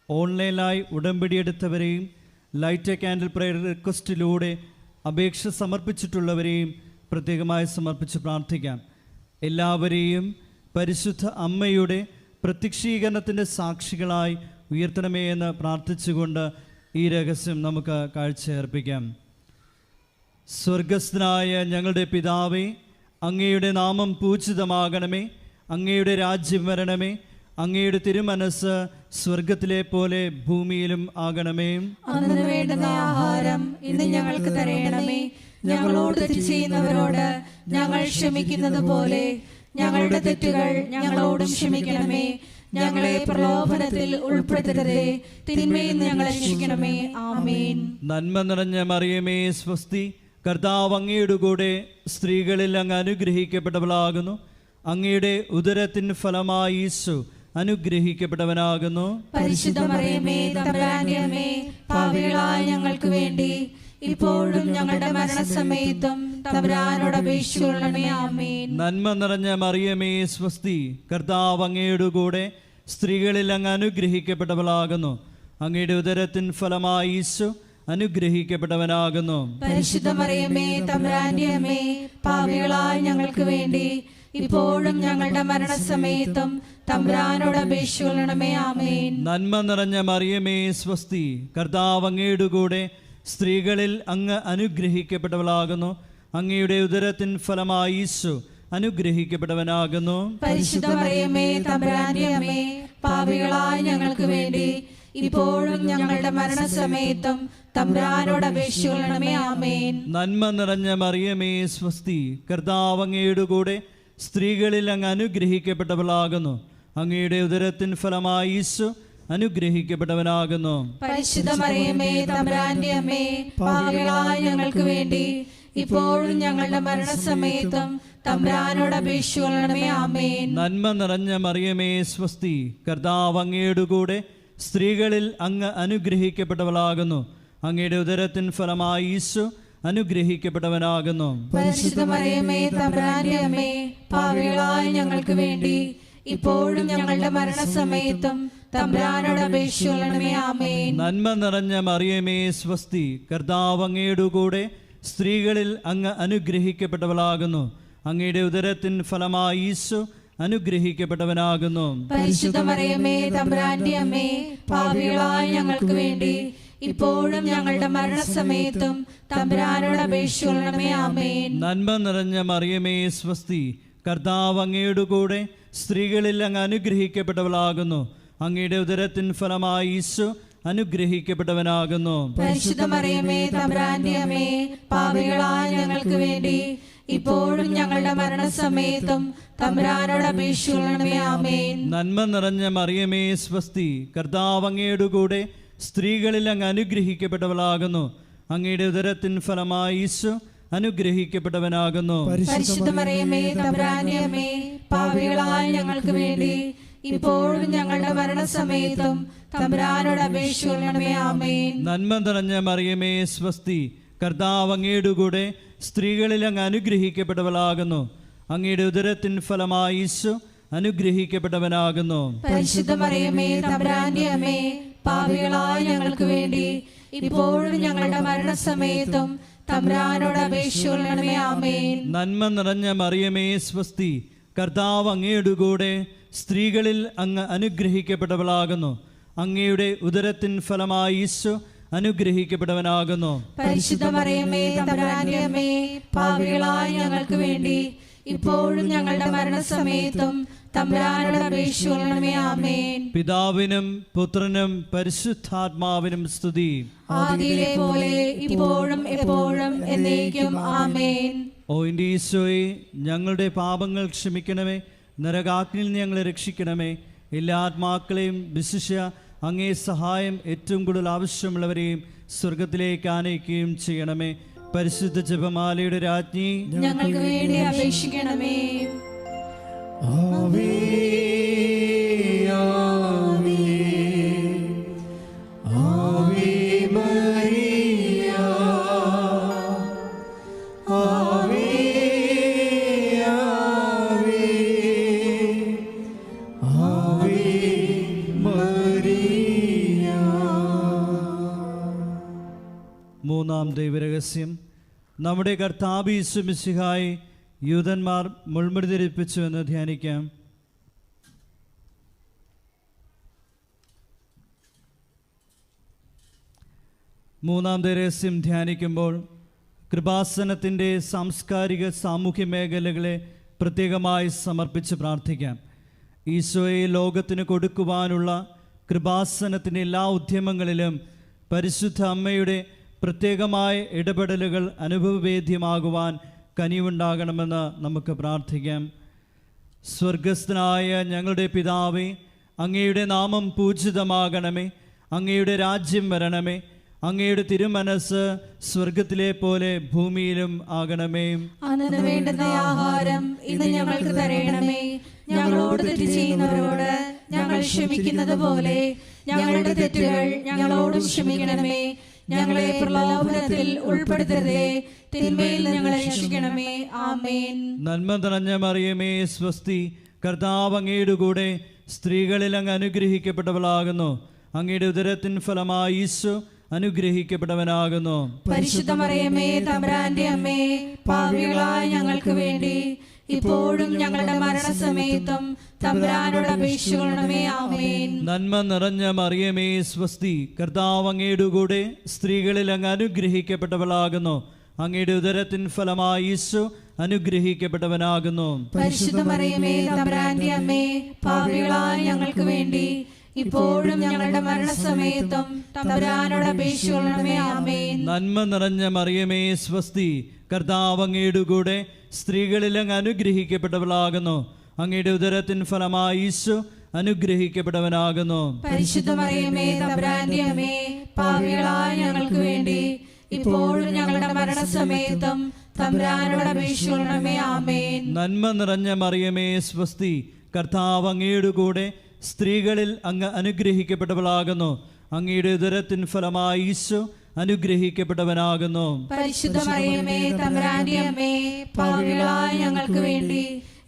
ഓൺലൈനായി ഉടമ്പടിയെടുത്തവരെയും, ലൈറ്റ് എ കാൻഡിൽ പ്രയർ റിക്വസ്റ്റിലൂടെ അപേക്ഷ സമർപ്പിച്ചിട്ടുള്ളവരെയും പ്രത്യേകമായി സമർപ്പിച്ച് പ്രാർത്ഥിക്കാം. എല്ലാവരെയും പരിശുദ്ധ അമ്മയുടെ പ്രത്യക്ഷീകരണത്തിൻ്റെ സാക്ഷികളായി ഉയർത്തണമേ എന്ന് പ്രാർത്ഥിച്ചുകൊണ്ട് ഈ രഹസ്യം നമുക്ക് കാഴ്ചയർപ്പിക്കാം. സ്വർഗസ്ഥനായ ഞങ്ങളുടെ പിതാവേ, അങ്ങയുടെ നാമം പൂജിതമാകണമേ. അങ്ങയുടെ രാജ്യം വരണമേ. അങ്ങയുടെ തിരുമനസ് സ്വർഗത്തിലെ പോലെ ഭൂമിയിലും ആകണമേ. അന്നു വേണ്ടുന്ന ആഹാരം ഇന്ന് ഞങ്ങൾക്ക് തരയണമേ. ഞങ്ങളോട് തെറ്റ് ചെയ്യുന്നവരോട് ഞങ്ങൾ ക്ഷമിക്കുന്നത് പോലെ ഞങ്ങളുടെ തെറ്റുകൾ ഞങ്ങളോടും ക്ഷമിക്കണമേ. ഞങ്ങളെ പ്രലോഭനത്തിൽ ഉൾപ്പെടുത്തരുതേ, തിന്മയിൽ നിന്ന് ഞങ്ങളെ രക്ഷിക്കണമേ. ആമേൻ. നന്മ നിറഞ്ഞ മറിയമേ സ്വസ്തി, കർത്താവ് അങ്ങയുടെ കൂടെ സ്ത്രീകളിൽ അങ്ങ് അനുഗ്രഹിക്കപ്പെട്ടവളാകുന്നു. അങ്ങയുടെ ഉദരത്തിൻ ഫലമായി ഈശോ അനുഗ്രഹിക്കപ്പെട്ടവനാകുന്നു. പരിശുദ്ധ മറിയമേ തമ്പുരാന്റെ അമ്മേ, പാപികളായ ഞങ്ങൾക്ക് വേണ്ടി ഇപ്പോഴും ഞങ്ങളുടെ മരണസമയത്തും തമ്പുരാനോട് അപേക്ഷിച്ചുകൊള്ളണമേ. ആമേൻ. നന്മ നിറഞ്ഞ മറിയമേ സ്വസ്തി, കർത്താവ് അങ്ങയുടെ കൂടെ സ്ത്രീകളിൽ അങ്ങ് അനുഗ്രഹിക്കപ്പെട്ടവളാകുന്നു. അങ്ങയുടെ ഉദരത്തിൻ ഫലമായി ഈശോ അനുഗ്രഹിക്കപ്പെട്ടവനാകുന്നു. പരിശുദ്ധ മറിയമേ തമ്പുരാന്റെ അമ്മേ, പാപികളായ ഞങ്ങൾക്ക് വേണ്ടി ഇപ്പോഴും ഞങ്ങളുടെ മരണസമയത്തും തമ്പുരാനോട് അപേക്ഷിച്ചുകൊള്ളണമേ. ആമേൻ. നന്മ നിറഞ്ഞ മറിയമേ സ്വസ്തി, കർത്താവ് അങ്ങയുടെ കൂടെ സ്ത്രീകളിൽ അങ്ങ് അനുഗ്രഹിക്കപ്പെട്ടവളാകുന്നു. അങ്ങയുടെ ഉദരത്തിൻ ഫലമായി ഈശോ അനുഗ്രഹിക്കപ്പെട്ടവനാകുന്നു. പരിശുദ്ധ മറിയമേ തമ്പുരാന്റെ അമ്മേ, പാപികളായ ഞങ്ങൾക്ക് വേണ്ടി ഇപ്പോഴും ഞങ്ങളുടെ മരണസമയത്തും തമ്പുരാനോട് അപേക്ഷിച്ചുകൊള്ളണമേ. ആമേൻ. നന്മ നിറഞ്ഞ മറിയമേ സ്വസ്തി, കർത്താവ് അങ്ങയുടെ കൂടെ സ്ത്രീകളിൽ അങ്ങ് അനുഗ്രഹിക്കപ്പെട്ടവളാകുന്നു. അങ്ങയുടെ ഉദരത്തിൻ ഫലമായി ഈശോ അനുഗ്രഹിക്കപ്പെട്ടവനാകുന്നു. പരിശുദ്ധ മറിയമേ തമ്പുരാന്റെ അമ്മേ, പാപികളായ ഞങ്ങൾക്ക് വേണ്ടി ഇപ്പോഴും ഞങ്ങളുടെ മരണസമയത്തും തമ്പുരാനോട് അപേക്ഷിച്ചുകൊള്ളണമേ. ആമേൻ. നന്മ നിറഞ്ഞ മറിയമേ സ്വസ്തി, കർത്താവ് അങ്ങയുടെ കൂടെ സ്ത്രീകളിൽ അങ്ങ് അനുഗ്രഹിക്കപ്പെട്ടവളാകുന്നു. അങ്ങയുടെ ഉദരത്തിൻ ഫലമായി ഈശോ അനുഗ്രഹിക്കപ്പെട്ടവനാകുന്നു. പരിശുദ്ധ മറിയമേ തമ്പുരാന്റെ അമ്മേ, പാപികളായ ഞങ്ങൾക്ക് വേണ്ടി ഇപ്പോഴും ഞങ്ങളുടെ മരണസമയത്തും തമ്പുരാനോട് അപേക്ഷിച്ചുകൊള്ളണമേ. ആമേൻ. നന്മ നിറഞ്ഞ മറിയമേ സ്വസ്തി, കർത്താവ് അങ്ങയുടെ കൂടെ സ്ത്രീകളിൽ അങ്ങ് അനുഗ്രഹിക്കപ്പെട്ടവളാകുന്നു. അങ്ങയുടെ ഉദരത്തിൻ ഫലമായി ഈശോ അനുഗ്രഹിക്കപ്പെട്ടവനാകുന്നു. പരിശുദ്ധ മറിയമേ തമ്പുരാന്റെ അമ്മേ, പാപികളായ ഞങ്ങൾക്ക് വേണ്ടി ഇപ്പോഴും ഞങ്ങളുടെ മരണസമയത്തും തമ്പുരാനോട് അപേക്ഷിച്ചുകൊള്ളണമേ. ആമേൻ. നന്മ നിറഞ്ഞ മറിയമേ സ്വസ്തി, കർത്താവ് അങ്ങയുടെ കൂടെ സ്ത്രീകളിൽ അങ്ങ് അനുഗ്രഹിക്കപ്പെട്ടവളാകുന്നു. അങ്ങയുടെ ഉദരത്തിൻ ഫലമായി ഈശോ അനുഗ്രഹിക്കപ്പെട്ടവനാകുന്നു. പരിശുദ്ധ മറിയമേ തമ്പുരാന്റെ അമ്മേ, പാപികളായ ഞങ്ങൾക്ക് വേണ്ടി ഇപ്പോഴും ഞങ്ങളുടെ മരണസമയത്തും തമ്പുരാനോട് അപേക്ഷിച്ചുകൊള്ളണമേ. ആമേൻ. നന്മ നിറഞ്ഞ മറിയമേ സ്വസ്തി, കർത്താവ് അങ്ങയുടെ കൂടെ സ്ത്രീകളിൽ അങ്ങ് അനുഗ്രഹിക്കപ്പെട്ടവളാകുന്നു. അങ്ങയുടെ ഉദരത്തിൻ ഫലമായി ഈശോ അനുഗ്രഹിക്കപ്പെട്ടവനാകുന്നു. പരിശുദ്ധ മറിയമേ തമ്പുരാന്റെ അമ്മേ, പാപികളായ ഞങ്ങൾക്ക് വേണ്ടി ഇപ്പോഴും ഞങ്ങളുടെ മരണസമയത്തും തമ്പുരാനോട് അപേക്ഷിച്ചുകൊള്ളണമേ. ആമേൻ. നന്മ നിറഞ്ഞ മറിയമേ സ്വസ്തി, കർത്താവ് അങ്ങയുടെ കൂടെ സ്ത്രീകളിൽ അങ്ങ് അനുഗ്രഹിക്കപ്പെട്ടവളാകുന്നു. അങ്ങയുടെ ഉദരത്തിൻ ഫലമായി ഈശോ അനുഗ്രഹിക്കപ്പെട്ടവനാകുന്നു. പരിശുദ്ധ മറിയമേ തമ്പുരാന്റെ അമ്മേ, പാപികളായ ഞങ്ങൾക്ക് വേണ്ടി ഇപ്പോഴും ഞങ്ങളുടെ മരണസമയത്തും തമ്പുരാനോട് അപേക്ഷിച്ചുകൊള്ളണമേ. ആമേൻ. നന്മ നിറഞ്ഞ മറിയമേ സ്വസ്തി, കർത്താവ് അങ്ങയുടെ കൂടെ സ്ത്രീകളിൽ അങ്ങ് അനുഗ്രഹിക്കപ്പെട്ടവളാകുന്നു. അങ്ങയുടെ ഉദരത്തിൻ ഫലമായി ഈശോ അനുഗ്രഹിക്കപ്പെട്ടവനാകുന്നു. പരിശുദ്ധ മറിയമേ തമ്പുരാന്റെ അമ്മേ, പാപികളായ ഞങ്ങൾക്ക് വേണ്ടി ഇപ്പോഴും ഞങ്ങളുടെ മരണസമയത്തും തമ്പുരാനോട് അപേക്ഷിച്ചുകൊള്ളണമേ. ആമേൻ. പിതാവിനും പുത്രനും പരിശുദ്ധാത്മാവിനും സ്തുതി. ആദിയിലെ പോലെ ഇപ്പോഴും എപ്പോഴും എന്നേക്കും. ആമേൻ. ഓ എൻ്റെ ഈശോയെ, ഞങ്ങളുടെ പാപങ്ങൾ ക്ഷമിക്കണമേ, നരകാഗ്നിയിൽ നിന്ന് ഞങ്ങളെ രക്ഷിക്കണമേ. എല്ലാ ആത്മാക്കളെയും വിശിഷ്യ അങ്ങേ സഹായം ഏറ്റവും കൂടുതൽ ആവശ്യമുള്ളവരെയും സ്വർഗത്തിലേക്ക് ആനയിക്കുകയും ചെയ്യണമേ. പരിശുദ്ധ ജപമാലയുടെ രാജ്ഞി, ഞങ്ങൾക്ക് വേണ്ടി അപേക്ഷിക്കണമേ. ആവേ ആവേ ആവേ മരിയ, ആവേ ആവേ ആവേ മരിയ. മൂന്നാം ദൈവരഹസ്യം. നമ്മുടെ കർത്താവ് യേശു മിശിഹായെ യൂതന്മാർ മുൾമുടി ധരിപ്പിച്ചു എന്ന് ധ്യാനിക്കാം. മൂന്നാം രഹസ്യം ധ്യാനിക്കുമ്പോൾ കൃപാസനത്തിൻ്റെ സാംസ്കാരിക സാമൂഹ്യ മേഖലകളെ പ്രത്യേകമായി സമർപ്പിച്ച് പ്രാർത്ഥിക്കാം. ഈശോയെ ലോകത്തിന് കൊടുക്കുവാനുള്ള കൃപാസനത്തിൻ്റെ എല്ലാ ഉദ്യമങ്ങളിലും പരിശുദ്ധ അമ്മയുടെ പ്രത്യേകമായ ഇടപെടലുകൾ അനുഭവവേദ്യമാകുവാൻ കനിവുണ്ടാകണമെന്ന് നമുക്ക് പ്രാർത്ഥിക്കാം. സ്വർഗസ്ഥനായ ഞങ്ങളുടെ പിതാവേ, അങ്ങയുടെ നാമം പൂജിതമാകണമേ, അങ്ങയുടെ രാജ്യം വരണമേ, അങ്ങയുടെ തിരുമനസ് സ്വർഗത്തിലെ പോലെ ഭൂമിയിലും ആകണമേ. അന്നു വേണ്ടുന്ന ആഹാരം ഇന്ന് ഞങ്ങൾക്ക് തരണമേ. ഞങ്ങളോട് തെറ്റ് ചെയ്യുന്നവരോട് ഞങ്ങൾ ക്ഷമിക്കുന്നത് പോലെ ഞങ്ങളുടെ തെറ്റുകൾ ഞങ്ങളോടും ക്ഷമിക്കണമേ. ഞങ്ങളെ പ്രലോഭനത്തിൽ ഉൾപ്പെടുത്തരുതേ, തിന്മയിൽ ഞങ്ങളെ രക്ഷിക്കണമേ. ആമേൻ. നന്മ നിറഞ്ഞ മറിയമേ സ്വസ്തി, കർത്താവ് അങ്ങയുടെ കൂടെ സ്ത്രീകളിൽ അങ്ങ് അനുഗ്രഹിക്കപ്പെട്ടവളാകുന്നു. അങ്ങയുടെ ഉദരത്തിൻ ഫലമായി ഈശോ അനുഗ്രഹിക്കപ്പെട്ടവനാകുന്നു. പരിശുദ്ധ മറിയമേ തമ്പുരാന്റെ അമ്മേ, പാപികളായ ഞങ്ങൾക്ക് വേണ്ടി ഇപ്പോഴും ഞങ്ങളുടെ മരണസമയത്തും തമ്പുരാനോട് അപേക്ഷിക്കണമേ. ആമേൻ. നന്മ നിറഞ്ഞ മറിയമേ സ്വസ്തി, കർത്താവ് അങ്ങയുടെ കൂടെ സ്ത്രീകളിൽ അങ്ങ് അനുഗ്രഹിക്കപ്പെട്ടവളാകുന്നു. അങ്ങയുടെ ഉദരത്തിൻ ഫലമായി ഈശോ അനുഗ്രഹിക്കപ്പെട്ടവനാകുന്നു. പരിശുദ്ധ മറിയമേ തമ്പുരാന്റെ അമ്മേ, പാപികളായ ഞങ്ങൾക്ക് വേണ്ടി ഇപ്പോഴും ഞങ്ങളുടെ മരണസമയത്തും തമ്പുരാനോട് അപേക്ഷിക്കണമേ. ആമേൻ. നന്മ നിറഞ്ഞ മറിയമേ സ്വസ്തി, കർത്താവ് അങ്ങയുടെ കൂടെ സ്ത്രീകളിൽ അങ്ങ് അനുഗ്രഹിക്കപ്പെട്ടവളാകുന്നു. അങ്ങയുടെ ഉദരത്തിൻ ഫലമായി ഈശോ അനുഗ്രഹിക്കപ്പെട്ടവനാകുന്നു. പരിശുദ്ധ മറിയമേ തമ്പുരാന്റെ അമ്മേ, പാപികളായ ഞങ്ങൾക്ക് വേണ്ടി ഇപ്പോഴും ഞങ്ങളുടെ മരണസമയത്തും തമ്പുരാനോട് അപേക്ഷിക്കണമേ. ആമേൻ. നന്മ നിറഞ്ഞ മറിയമേ സ്വസ്തി, കർത്താവ് അങ്ങയുടെ കൂടെ സ്ത്രീകളിൽ അങ്ങ് അനുഗ്രഹിക്കപ്പെട്ടവളാകുന്നു. അങ്ങയുടെ ഉദരത്തിൻ ഫലമായി ഈശോ അനുഗ്രഹിക്കപ്പെട്ടവനാകുന്നു. പരിശുദ്ധ മറിയമേ തമ്പുരാന്റെ അമ്മേ, പാപികളായ ഞങ്ങൾക്ക് വേണ്ടി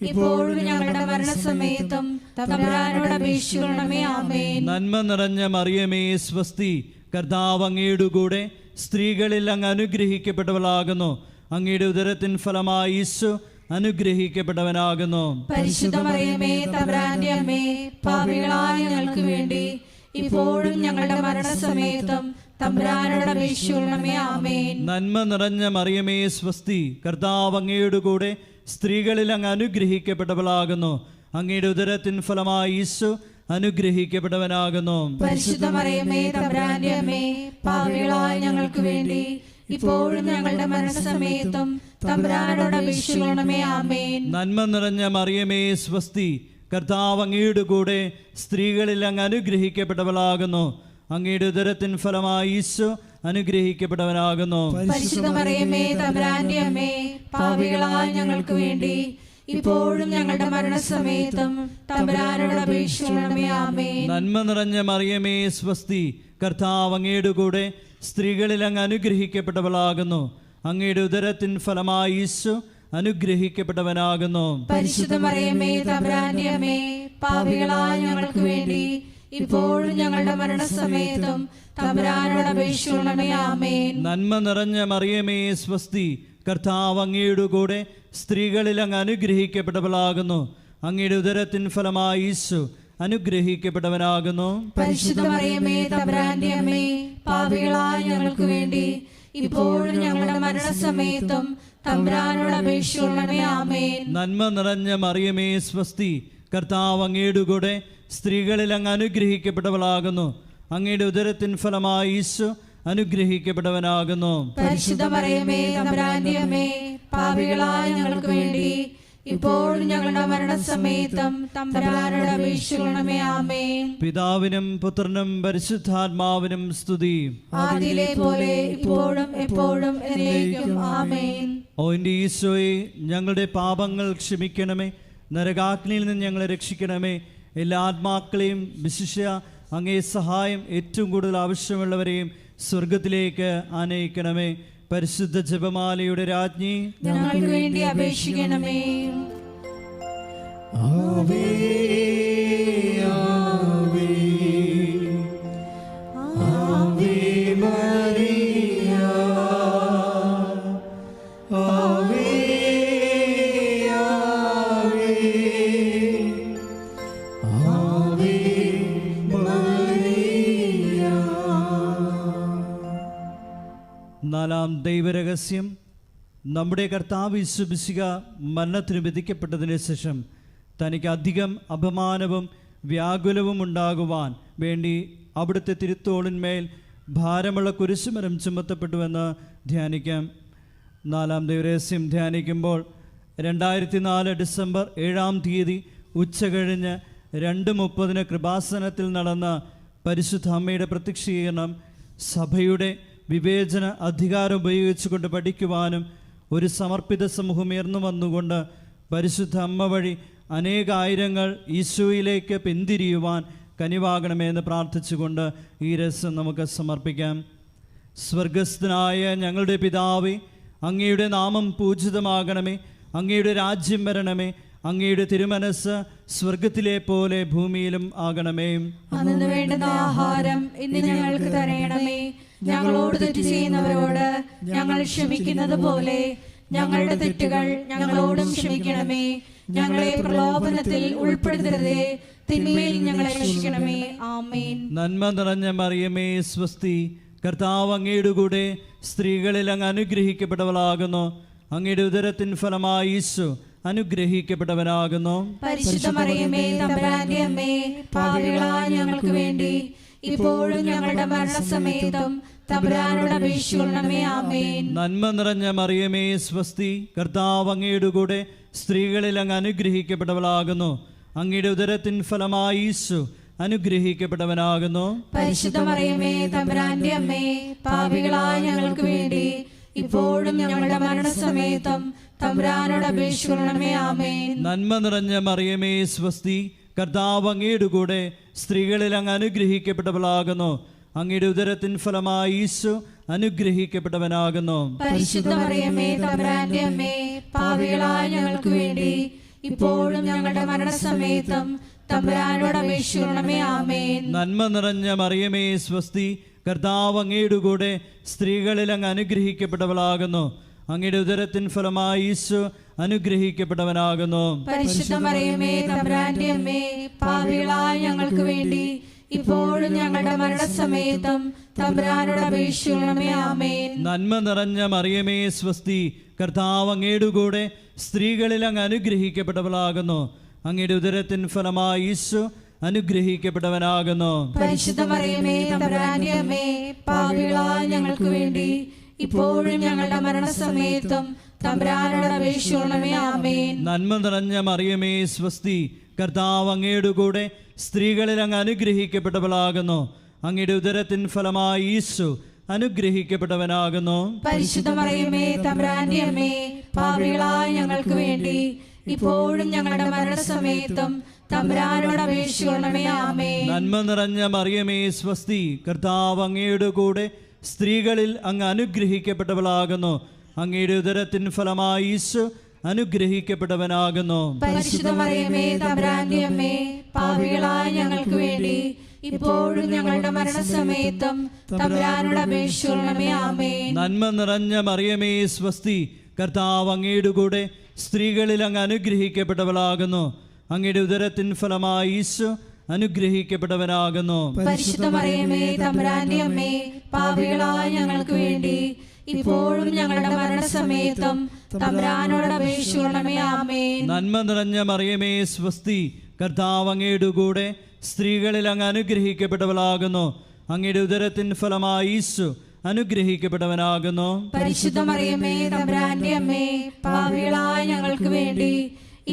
ഇപ്പോഴും ഞങ്ങളുടെ മരണസമയത്തും തമ്പുരാനോട് അപേക്ഷിക്കണമേ. ആമേൻ. നന്മ നിറഞ്ഞ മറിയമേ സ്വസ്തി, കർത്താവ് അങ്ങയുടെ കൂടെ സ്ത്രീകളിൽ അങ്ങ് അനുഗ്രഹിക്കപ്പെട്ടവളാകുന്നു. അങ്ങയുടെ ഉദരത്തിൻ ഫലമായി ഈശോ അനുഗ്രഹിക്കപ്പെട്ടവനാകുന്നു. പരിശുദ്ധ മറിയമേ തമ്പുരാന്റെ അമ്മേ, പാപികളായ ഞങ്ങൾക്ക് വേണ്ടി ഇപ്പോഴും ഞങ്ങളുടെ മരണസമയത്തും തമ്പുരാനോട് അപേക്ഷിക്കണമേ. ആമേൻ. നന്മ നിറഞ്ഞ മറിയമേ സ്വസ്തി, കർത്താവ് അങ്ങയുടെ കൂടെ സ്ത്രീകളിൽ അങ്ങ് അനുഗ്രഹിക്കപ്പെട്ടവളാകുന്നു. അങ്ങയുടെ ഉദരത്തിൻ ഫലമായി ഈശോ അനുഗ്രഹിക്കപ്പെട്ടവനാകുന്നു. പരിശുദ്ധ മറിയമേ തമ്പുരാന്റെ അമ്മേ, പാപികളായ ഞങ്ങൾക്ക് വേണ്ടി ഇപ്പോഴും ഞങ്ങളുടെ മരണസമയത്തും തമ്പുരാനോട് അപേക്ഷിക്കണമേ. ആമേൻ. നന്മ നിറഞ്ഞ മറിയമേ സ്വസ്തി, കർത്താവ് അങ്ങയുടെ കൂടെ സ്ത്രീകളിൽ അങ്ങ് അനുഗ്രഹിക്കപ്പെട്ടവളാകുന്നു. അങ്ങയുടെ ഉദരത്തിൻ ഫലമായി ഈശോ അനുഗ്രഹിക്കപ്പെട്ടവനാകുന്നു. പരിശുദ്ധ മറിയമേ തമ്പുരാന്റെ അമ്മേ, പാപികളായ ഞങ്ങൾക്ക് വേണ്ടി ഇപ്പോഴും ഞങ്ങളുടെ മരണസമയത്തും തമ്പുരാനോട് അപേക്ഷിക്കണമേ. ആമേൻ. നന്മ നിറഞ്ഞ മറിയമേ സ്വസ്തി, കർത്താവ് അങ്ങയുടെ കൂടെ സ്ത്രീകളിൽ അങ്ങ് അനുഗ്രഹിക്കപ്പെട്ടവളാകുന്നു. അങ്ങയുടെ ഉദരത്തിൻ ഫലമായി ഈശോ അനുഗ്രഹിക്കപ്പെട്ടവനാകുന്നു. പരിശുദ്ധ മറിയമേ തമ്പുരാന്റെ അമ്മേ, പാപികളായ ഞങ്ങൾക്ക് വേണ്ടി ഇപ്പോഴും ഞങ്ങളുടെ മരണസമയത്തും തമ്പുരാനോട് അപേക്ഷിക്കണമേ. ആമേൻ. നന്മ നിറഞ്ഞ മറിയമേ സ്വസ്തി, കർത്താവ് അങ്ങയുടെ കൂടെ സ്ത്രീകളിൽ അങ്ങ് അനുഗ്രഹിക്കപ്പെട്ടവളാകുന്നു. അങ്ങയുടെ ഉദരത്തിൻ ഫലമായി ഈശോ അനുഗ്രഹിക്കപ്പെട്ടവനാകുന്നു. പരിശുദ്ധ മറിയമേ തമ്പുരാന്റെ അമ്മേ, പാപികളായ ഞങ്ങൾക്ക് വേണ്ടി ഇപ്പോഴും ഞങ്ങളുടെ മരണസമയത്തും തമ്പുരാനോട് അപേക്ഷിക്കണമേ. ആമേൻ. നന്മ നിറഞ്ഞ മറിയമേ സ്വസ്തി, കർത്താവ് അങ്ങയുടെ കൂടെ സ്ത്രീകളിൽ അങ്ങ് അനുഗ്രഹിക്കപ്പെട്ടവളാകുന്നു. അങ്ങയുടെ ഉദരത്തിൻ ഫലമായി ഈശോ അനുഗ്രഹിക്കപ്പെട്ടവനാകുന്നു. പരിശുദ്ധ മറിയമേ തമ്പുരാന്റെ അമ്മേ, പാപികളായ ഞങ്ങൾക്ക് വേണ്ടി ഇപ്പോഴും ഞങ്ങളുടെ മരണസമയത്തും തമ്പുരാനോട് അപേക്ഷിക്കണമേ. ആമേൻ. പിതാവിനും പുത്രനും പരിശുദ്ധാത്മാവിനും സ്തുതി. ആദിയിലെ പോലെ ഇപ്പോഴും എപ്പോഴും എന്നേക്കും. ആമേൻ. ഓ എൻ്റെ ഈശോയെ, ഞങ്ങളുടെ പാപങ്ങൾ ക്ഷമിക്കണമേ, നരകാഗ്നിയിൽ നിന്ന് ഞങ്ങളെ രക്ഷിക്കണമേ. എല്ലാ ആത്മാക്കളെയും വിശിഷ്യ അങ്ങേ സഹായം ഏറ്റവും കൂടുതൽ ആവശ്യമുള്ളവരെയും സ്വർഗത്തിലേക്ക് ആനയിക്കണമേ. പരിശുദ്ധ ജപമാലയുടെ രാജ്ഞി, ഞങ്ങൾക്ക് വേണ്ടി അപേക്ഷിക്കണമേ. ആവേ ആവേ ആവേ മരിയ, ആവേ ആവേ ആവേ മരിയ. നാലാം ദൈവരഹസ്യം. നമ്മുടെ കർത്താവ് യേശു മിശിഹ മരണത്തിന് വിധിക്കപ്പെട്ടതിന് ശേഷം തനിക്ക് അധികം അപമാനവും വ്യാകുലവും ഉണ്ടാകുവാൻ വേണ്ടി അവിടുത്തെ തിരുത്തോളിന്മേൽ ഭാരമുള്ള കുരിശുമരം ചുമത്തപ്പെട്ടുവെന്ന് ധ്യാനിക്കാം. നാലാം ദൈവരഹസ്യം ധ്യാനിക്കുമ്പോൾ 2004 ഡിസംബർ 7-ാം തീയതി ഉച്ചകഴിഞ്ഞ് 2:30 കൃപാസനത്തിൽ നടന്ന പരിശുദ്ധ അമ്മയുടെ പ്രത്യക്ഷീകരണം സഭയുടെ വിവേചന അധികാരം ഉപയോഗിച്ചുകൊണ്ട് പഠിക്കുവാനും ഒരു സമർപ്പിത സമൂഹം ഉയർന്നു വന്നുകൊണ്ട് പരിശുദ്ധ അമ്മ വഴി അനേകായിരങ്ങൾ ഈശോയിലേക്ക് പിന്തിരിയുവാൻ കനിവാകണമേ എന്ന് പ്രാർത്ഥിച്ചുകൊണ്ട് ഈ രസം നമുക്ക് സമർപ്പിക്കാം. സ്വർഗസ്ഥനായ ഞങ്ങളുടെ പിതാവേ, അങ്ങയുടെ നാമം പൂജിതമാകണമേ, അങ്ങയുടെ രാജ്യം വരണമേ, അങ്ങയുടെ തിരുമനസ് സ്വർഗത്തിലെ പോലെ ഭൂമിയിലും ആകണമേ. അന്നു വേണ്ടുന്ന ആഹാരം ഇന്ന് ഞങ്ങൾക്ക് തരണമേ. ഞങ്ങളോട് തെറ്റ് ചെയ്യുന്നവരോട് ഞങ്ങൾ ക്ഷമിക്കുന്നത് പോലെ ഞങ്ങളുടെ തെറ്റുകൾ ഞങ്ങളോടും ക്ഷമിക്കണമേ. ഞങ്ങളെ പ്രലോഭനത്തിൽ ഉൾപ്പെടുത്തരുതേ, തിന്മയിൽ ഞങ്ങളെ രക്ഷിക്കണമേ. ആമേൻ. നന്മ നിറഞ്ഞ മറിയമേ സ്വസ്തി, കർത്താവ് അങ്ങയുടെ കൂടെ സ്ത്രീകളിൽ അങ്ങ് അനുഗ്രഹിക്കപ്പെട്ടവളാകുന്നു. അങ്ങയുടെ ഉദരത്തിൻ ഫലമായി ഈശോ അനുഗ്രഹിക്കപ്പെട്ടവനാകുന്നു. പരിശുദ്ധ മറിയമേ, തമ്പുരാന്റെ അമ്മേ, പാപികളായ ഞങ്ങൾക്ക് വേണ്ടി ഇപ്പോഴും ഞങ്ങളുടെ മരണസമയത്തും തമ്പുരാനോട് അപേക്ഷിക്കണമേ. ആമേൻ. നന്മ നിറഞ്ഞ മറിയമേ സ്വസ്തി, കർത്താവ് അങ്ങയുടെ കൂടെ സ്ത്രീകളിൽ അങ്ങ് അനുഗ്രഹിക്കപ്പെട്ടവളാകുന്നു. അങ്ങയുടെ ഉദരത്തിൻ ഫലമായി ഈശോ അനുഗ്രഹിക്കപ്പെട്ടവനാകുന്നു. പരിശുദ്ധ മറിയമേ, തമ്പുരാന്റെ അമ്മേ, പാപികളായ ഞങ്ങൾക്ക് വേണ്ടി ഇപ്പോഴും ഞങ്ങളുടെ മരണസമയത്തും തമ്പുരാനോട് അപേക്ഷിക്കണമേ. ആമേൻ. നന്മ നിറഞ്ഞ മറിയമേ സ്വസ്തി, കർത്താവ് അങ്ങയുടെ കൂടെ സ്ത്രീകളിൽ അങ്ങ് അനുഗ്രഹിക്കപ്പെട്ടവളാകുന്നു. അങ്ങയുടെ ഉദരത്തിൻ ഫലമായി ഈശോ അനുഗ്രഹിക്കപ്പെട്ടവനാകുന്നു. പരിശുദ്ധ മറിയമേ, തമ്പുരാന്റെ അമ്മേ, പാപികളായ ഞങ്ങൾക്ക് വേണ്ടി ഇപ്പോഴും ഞങ്ങളുടെ മരണസമയത്തും തമ്പുരാനോട് അപേക്ഷിക്കണമേ. ആമേൻ. നന്മ നിറഞ്ഞ മറിയമേ സ്വസ്തി, കർത്താവ് അങ്ങയുടെ കൂടെ സ്ത്രീകളിൽ അങ്ങ് അനുഗ്രഹിക്കപ്പെട്ടവളാകുന്നു. അങ്ങയുടെ ഉദരത്തിൻ ഫലമായി ഈശോ അനുഗ്രഹിക്കപ്പെട്ടവനാകുന്നു. പരിശുദ്ധ മറിയമേ, തമ്പുരാന്റെ അമ്മേ, പാപികളായ ഞങ്ങൾക്ക് വേണ്ടി ഇപ്പോഴും ഞങ്ങളുടെ മരണസമയത്തും തമ്പുരാനോട് അപേക്ഷിക്കണമേ. ആമേൻ. നന്മ നിറഞ്ഞ മറിയമേ സ്വസ്തി, കർത്താവ് അങ്ങയുടെ കൂടെ സ്ത്രീകളിൽ അങ്ങ് അനുഗ്രഹിക്കപ്പെട്ടവളാകുന്നു. അങ്ങയുടെ ഉദരത്തിൻ ഫലമായി ഈശോ അനുഗ്രഹിക്കപ്പെട്ടവനാകുന്നു. പരിശുദ്ധ മറിയമേ, തമ്പുരാന്റെ അമ്മേ, പാപികളായ ഞങ്ങൾക്ക് വേണ്ടി ഇപ്പോഴും ഞങ്ങളുടെ മരണസമയത്തും തമ്പുരാനോട് അപേക്ഷിക്കണമേ. ആമേൻ. നന്മ നിറഞ്ഞ മറിയമേ സ്വസ്തി, കർത്താവ് അങ്ങയുടെ കൂടെ സ്ത്രീകളിൽ അങ്ങ് അനുഗ്രഹിക്കപ്പെട്ടവളാകുന്നു. അങ്ങയുടെ ഉദരത്തിൻ ഫലമായി ഈശോ അനുഗ്രഹിക്കപ്പെട്ടവനാകുന്നു. പരിശുദ്ധ മറിയമേ, തമ്പുരാന്റെ അമ്മേ, പാപികളായ ഞങ്ങൾക്ക് വേണ്ടി ഇപ്പോഴും ഞങ്ങളുടെ മരണസമയത്തും തമ്പുരാനോട് അപേക്ഷിക്കണമേ. ആമേൻ. നന്മ നിറഞ്ഞ മറിയമേ സ്വസ്തി, കർത്താവ് അങ്ങയുടെ കൂടെ സ്ത്രീകളിൽ അങ്ങ് അനുഗ്രഹിക്കപ്പെട്ടവളാകുന്നു. അങ്ങയുടെ ഉദരത്തിൻ ഫലമായി ഈശോ അനുഗ്രഹിക്കപ്പെട്ടവനാകുന്നു. പരിശുദ്ധ മറിയമേ, തമ്പുരാന്റെ അമ്മേ, പാപികളായ ഞങ്ങൾക്ക് വേണ്ടി ഇപ്പോഴും ഞങ്ങളുടെ മരണസമയത്തും തമ്പുരാനോട് അപേക്ഷിക്കണമേ. ആമേൻ. നന്മ നിറഞ്ഞ മറിയമേ സ്വസ്തി, കർത്താവ് അങ്ങയുടെ കൂടെ സ്ത്രീകളിൽ അങ്ങ് അനുഗ്രഹിക്കപ്പെട്ടവളാകുന്നു. അങ്ങയുടെ ഉദരത്തിൻ ഫലമായി ഈശോ അനുഗ്രഹിക്കപ്പെട്ടവനാകുന്നു. പരിശുദ്ധ മറിയമേ, തമ്പുരാന്റെ അമ്മേ, പാപികളായ ഞങ്ങൾക്ക് വേണ്ടി ഇപ്പോഴും ഞങ്ങളുടെ മരണസമയത്തും തമ്പുരാനോട് അപേക്ഷിക്കണമേ. ആമേൻ. നന്മ നിറഞ്ഞ മറിയമേ സ്വസ്തി, കർത്താവ് അങ്ങയുടെ കൂടെ സ്ത്രീകളിൽ അങ്ങ് അനുഗ്രഹിക്കപ്പെട്ടവളാകുന്നു. അങ്ങയുടെ ഉദരത്തിൻ ഫലമായി ഈശോ അനുഗ്രഹിക്കപ്പെട്ടവനാകുന്നു. പരിശുദ്ധ മറിയമേ, തമ്പുരാന്റെ അമ്മേ, പാപികളായ ഞങ്ങൾക്ക് വേണ്ടി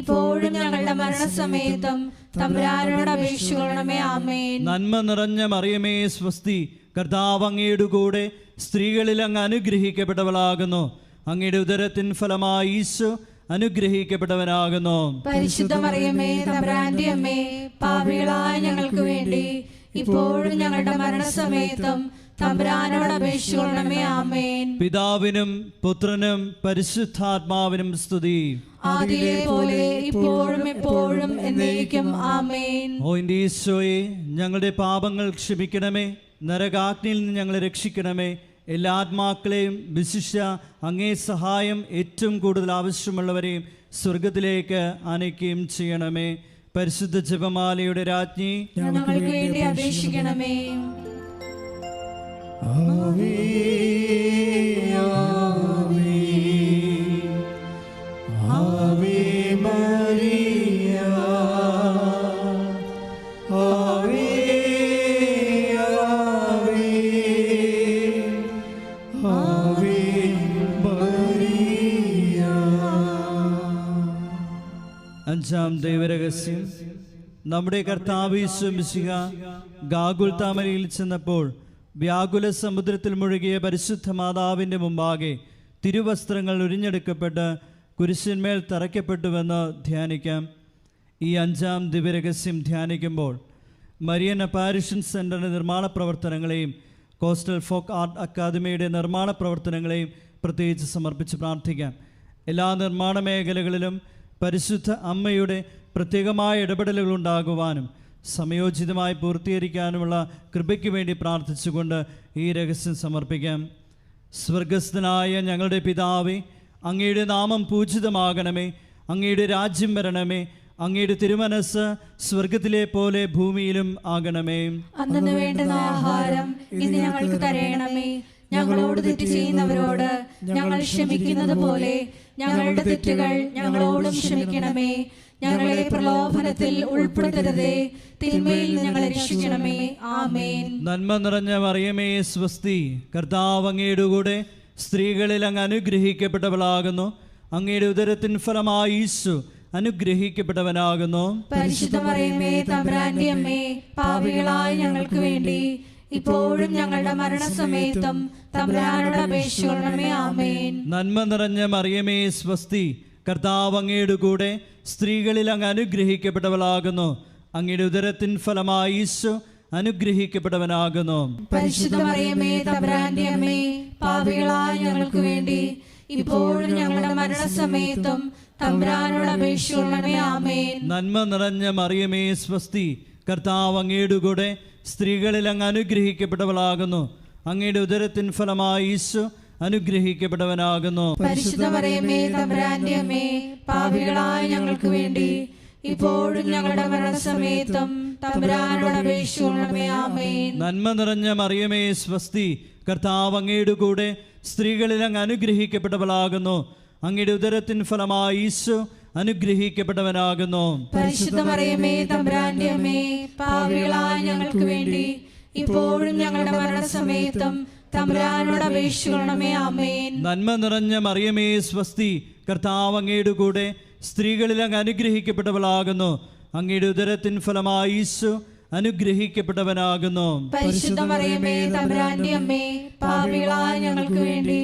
ഇപ്പോഴും ഞങ്ങളുടെ മരണസമയത്തും തമ്പുരാനോട് അപേക്ഷിക്കണമേ. ആമേൻ. നന്മ നിറഞ്ഞ മറിയമേ സ്വസ്തി, കർത്താവ് അങ്ങയുടെ കൂടെ സ്ത്രീകളിൽ അങ്ങ് അനുഗ്രഹിക്കപ്പെട്ടവളാകുന്നു. അങ്ങയുടെ ഉദരത്തിൻ ഫലമായി ഈശോ അനുഗ്രഹിക്കപ്പെട്ടവനാകുന്നു. പരിശുദ്ധ മറിയമേ, തമ്പുരാന്റെ അമ്മേ, പാപികളായ ഞങ്ങൾക്ക് വേണ്ടി ഇപ്പോഴും ഞങ്ങളുടെ മരണസമയത്തും തമ്പുരാനോട് അപേക്ഷിക്കണമേ. ആമേൻ. പിതാവിനും പുത്രനും പരിശുദ്ധാത്മാവിനും സ്തുതി. ആദിയിലെ പോലെ ഇപ്പോഴും എപ്പോഴും എന്നേക്കും. ആമേൻ. ഓ എൻ്റെ ഈശോയെ, ഞങ്ങളുടെ പാപങ്ങൾ ക്ഷമിക്കണമേ, നരകാഗ്നിയിൽ നിന്ന് ഞങ്ങളെ രക്ഷിക്കണമേ. എല്ലാ ആത്മാക്കളെയും വിശിഷ്യ അങ്ങേ സഹായം ഏറ്റവും കൂടുതൽ ആവശ്യമുള്ളവരെയും സ്വർഗത്തിലേക്ക് ആനയിക്കുകയും ചെയ്യണമേ. പരിശുദ്ധ ജപമാലയുടെ രാജ്ഞി, ഞങ്ങൾക്ക് വേണ്ടി അപേക്ഷിക്കണമേ. ആവേ ആവേ ആവേ മരിയ ആവേ ആവേ ആവേ മരിയ. അഞ്ചാം ദൈവരഹസ്യം. നമ്മുടെ കർത്താവ് യേശു മിശിഹ ഗാഗുൽത്താമലയിൽ ചെന്നപ്പോൾ വ്യാകുല സമുദ്രത്തിൽ മുഴുകിയ പരിശുദ്ധ മാതാവിൻ്റെ മുമ്പാകെ തിരുവസ്ത്രങ്ങൾ ഉരിഞ്ഞെടുക്കപ്പെട്ട് കുരിശിന്മേൽ തറയ്ക്കപ്പെട്ടുവെന്ന് ധ്യാനിക്കാം. ഈ 5-ാം ദിവ്യരഹസ്യം ധ്യാനിക്കുമ്പോൾ മരിയൻ അപ്പാരിഷൻ സെൻ്ററിൻ്റെ നിർമ്മാണ പ്രവർത്തനങ്ങളെയും കോസ്റ്റൽ ഫോക്ക് ആർട്ട് അക്കാദമിയുടെ നിർമ്മാണ പ്രവർത്തനങ്ങളെയും പ്രത്യേകിച്ച് സമർപ്പിച്ച് പ്രാർത്ഥിക്കാം. എല്ലാ നിർമ്മാണ മേഖലകളിലും പരിശുദ്ധ അമ്മയുടെ പ്രത്യേകമായ ഇടപെടലുകൾ ഉണ്ടാകുവാനും സമയോചിതമായി പൂർത്തീകരിക്കാനുമുള്ള കൃപയ്ക്ക് വേണ്ടി പ്രാർത്ഥിച്ചുകൊണ്ട് ഈ രഹസ്യം സമർപ്പിക്കാം. സ്വർഗസ്ഥനായ ഞങ്ങളുടെ പിതാവേ, അങ്ങയുടെ നാമം പൂജിതമാകണമേ, അങ്ങയുടെ രാജ്യം വരണമേ, അങ്ങയുടെ തിരുമനസ് സ്വർഗത്തിലെ പോലെ ഭൂമിയിലും ആകണമേ. അന്നു വേണ്ടുന്ന ആഹാരം ഇന്ന് ഞങ്ങൾക്ക് തരയണമേ. ഞങ്ങളോട് തെറ്റ് ചെയ്യുന്നവരോട് ഞങ്ങൾ ക്ഷമിക്കുന്നത് പോലെ ഞങ്ങളുടെ തെറ്റുകൾ ഞങ്ങളോടും ക്ഷമിക്കണമേ. ഞങ്ങളെ പ്രലോഭനത്തിൽ ഉൾപ്പെടുത്തരുതേ, തിന്മയിൽ ഞങ്ങളെ രക്ഷിക്കണമേ. ആമേൻ. നന്മ നിറഞ്ഞ മറിയമേ സ്വസ്തി, കർത്താവ് അങ്ങയുടെ കൂടെ സ്ത്രീകളിൽ അങ്ങ് അനുഗ്രഹിക്കപ്പെട്ടവളാകുന്നു. അങ്ങയുടെ ഉദരത്തിൻ ഫലമായി ഈശോ അനുഗ്രഹിക്കപ്പെട്ടവനാകുന്നു. പരിശുദ്ധ മറിയമേ തമ്പുരാന്റെ അമ്മേ, പാപികളായ ഞങ്ങൾക്ക് വേണ്ടി ഇപ്പോഴും ഞങ്ങളുടെ മരണസമയത്തും തമ്പുരാനോട് അപേക്ഷിക്കണമേ. ആമേൻ. നന്മ നിറഞ്ഞ മറിയമേ സ്വസ്തി, കർത്താവ് അങ്ങയുടെ കൂടെ സ്ത്രീകളിൽ അങ്ങ് അനുഗ്രഹിക്കപ്പെട്ടവളാകുന്നു. അങ്ങയുടെ ഉദരത്തിൻ ഫലമായി ഈശോ അനുഗ്രഹിക്കപ്പെട്ടവനാകുന്നു. പരിശുദ്ധ മറിയമേ തമ്പുരാന്റെ അമ്മേ, പാപികളായ ഞങ്ങൾക്ക് വേണ്ടി ഇപ്പോഴും ഞങ്ങളുടെ മരണസമയത്തും തമ്പുരാനോട് അപേക്ഷിക്കണമേ. ആമേൻ. നന്മ നിറഞ്ഞ മറിയമേ സ്വസ്തി, കർത്താവ് അങ്ങയുടെ കൂടെ സ്ത്രീകളിൽ അങ്ങ് അനുഗ്രഹിക്കപ്പെട്ടവളാകുന്നു. അങ്ങയുടെ ഉദരത്തിൻ ഫലമായി ഈശോ അനുഗ്രഹിക്കപ്പെട്ടവനാകുന്നു. പരിശുദ്ധ മറിയമേ തമ്പുരാന്റെ അമ്മേ, പാപികളായ ഞങ്ങൾക്ക് വേണ്ടി ഇപ്പോഴും ഞങ്ങളുടെ മരണസമയത്തും തമ്പുരാനോട് അപേക്ഷിക്കണമേ. ആമേൻ. നന്മ നിറഞ്ഞ മറിയമേ സ്വസ്തി, കർത്താവ് അങ്ങയുടെ കൂടെ സ്ത്രീകളിൽ അങ്ങ് അനുഗ്രഹിക്കപ്പെട്ടവളാകുന്നു. അങ്ങയുടെ ഉദരത്തിൻ ഫലമായി ഈശോ അനുഗ്രഹിക്കപ്പെട്ടവനാകുന്നു. പരിശുദ്ധ മറിയമേ തമ്പുരാന്റെ അമ്മേ, പാപികളായ ഞങ്ങൾക്ക് വേണ്ടി ഇപ്പോഴും ഞങ്ങളുടെ മരണസമയത്തും തമ്പുരാനോട് അപേക്ഷിക്കണമേ. ആമേൻ. നന്മ നിറഞ്ഞ മറിയമേ സ്വസ്തി, കർത്താവ് അങ്ങയുടെ കൂടെ സ്ത്രീകളിൽ അങ്ങ് അനുഗ്രഹിക്കപ്പെട്ടവളാകുന്നു. അങ്ങയുടെ ഉദരത്തിൻ ഫലമായി ഈശോ അനുഗ്രഹിക്കപ്പെട്ടവനാകുന്നു. പരിശുദ്ധ മറിയമേ തമ്പുരാന്റെ അമ്മേ, പാപികളായ ഞങ്ങൾക്ക് വേണ്ടി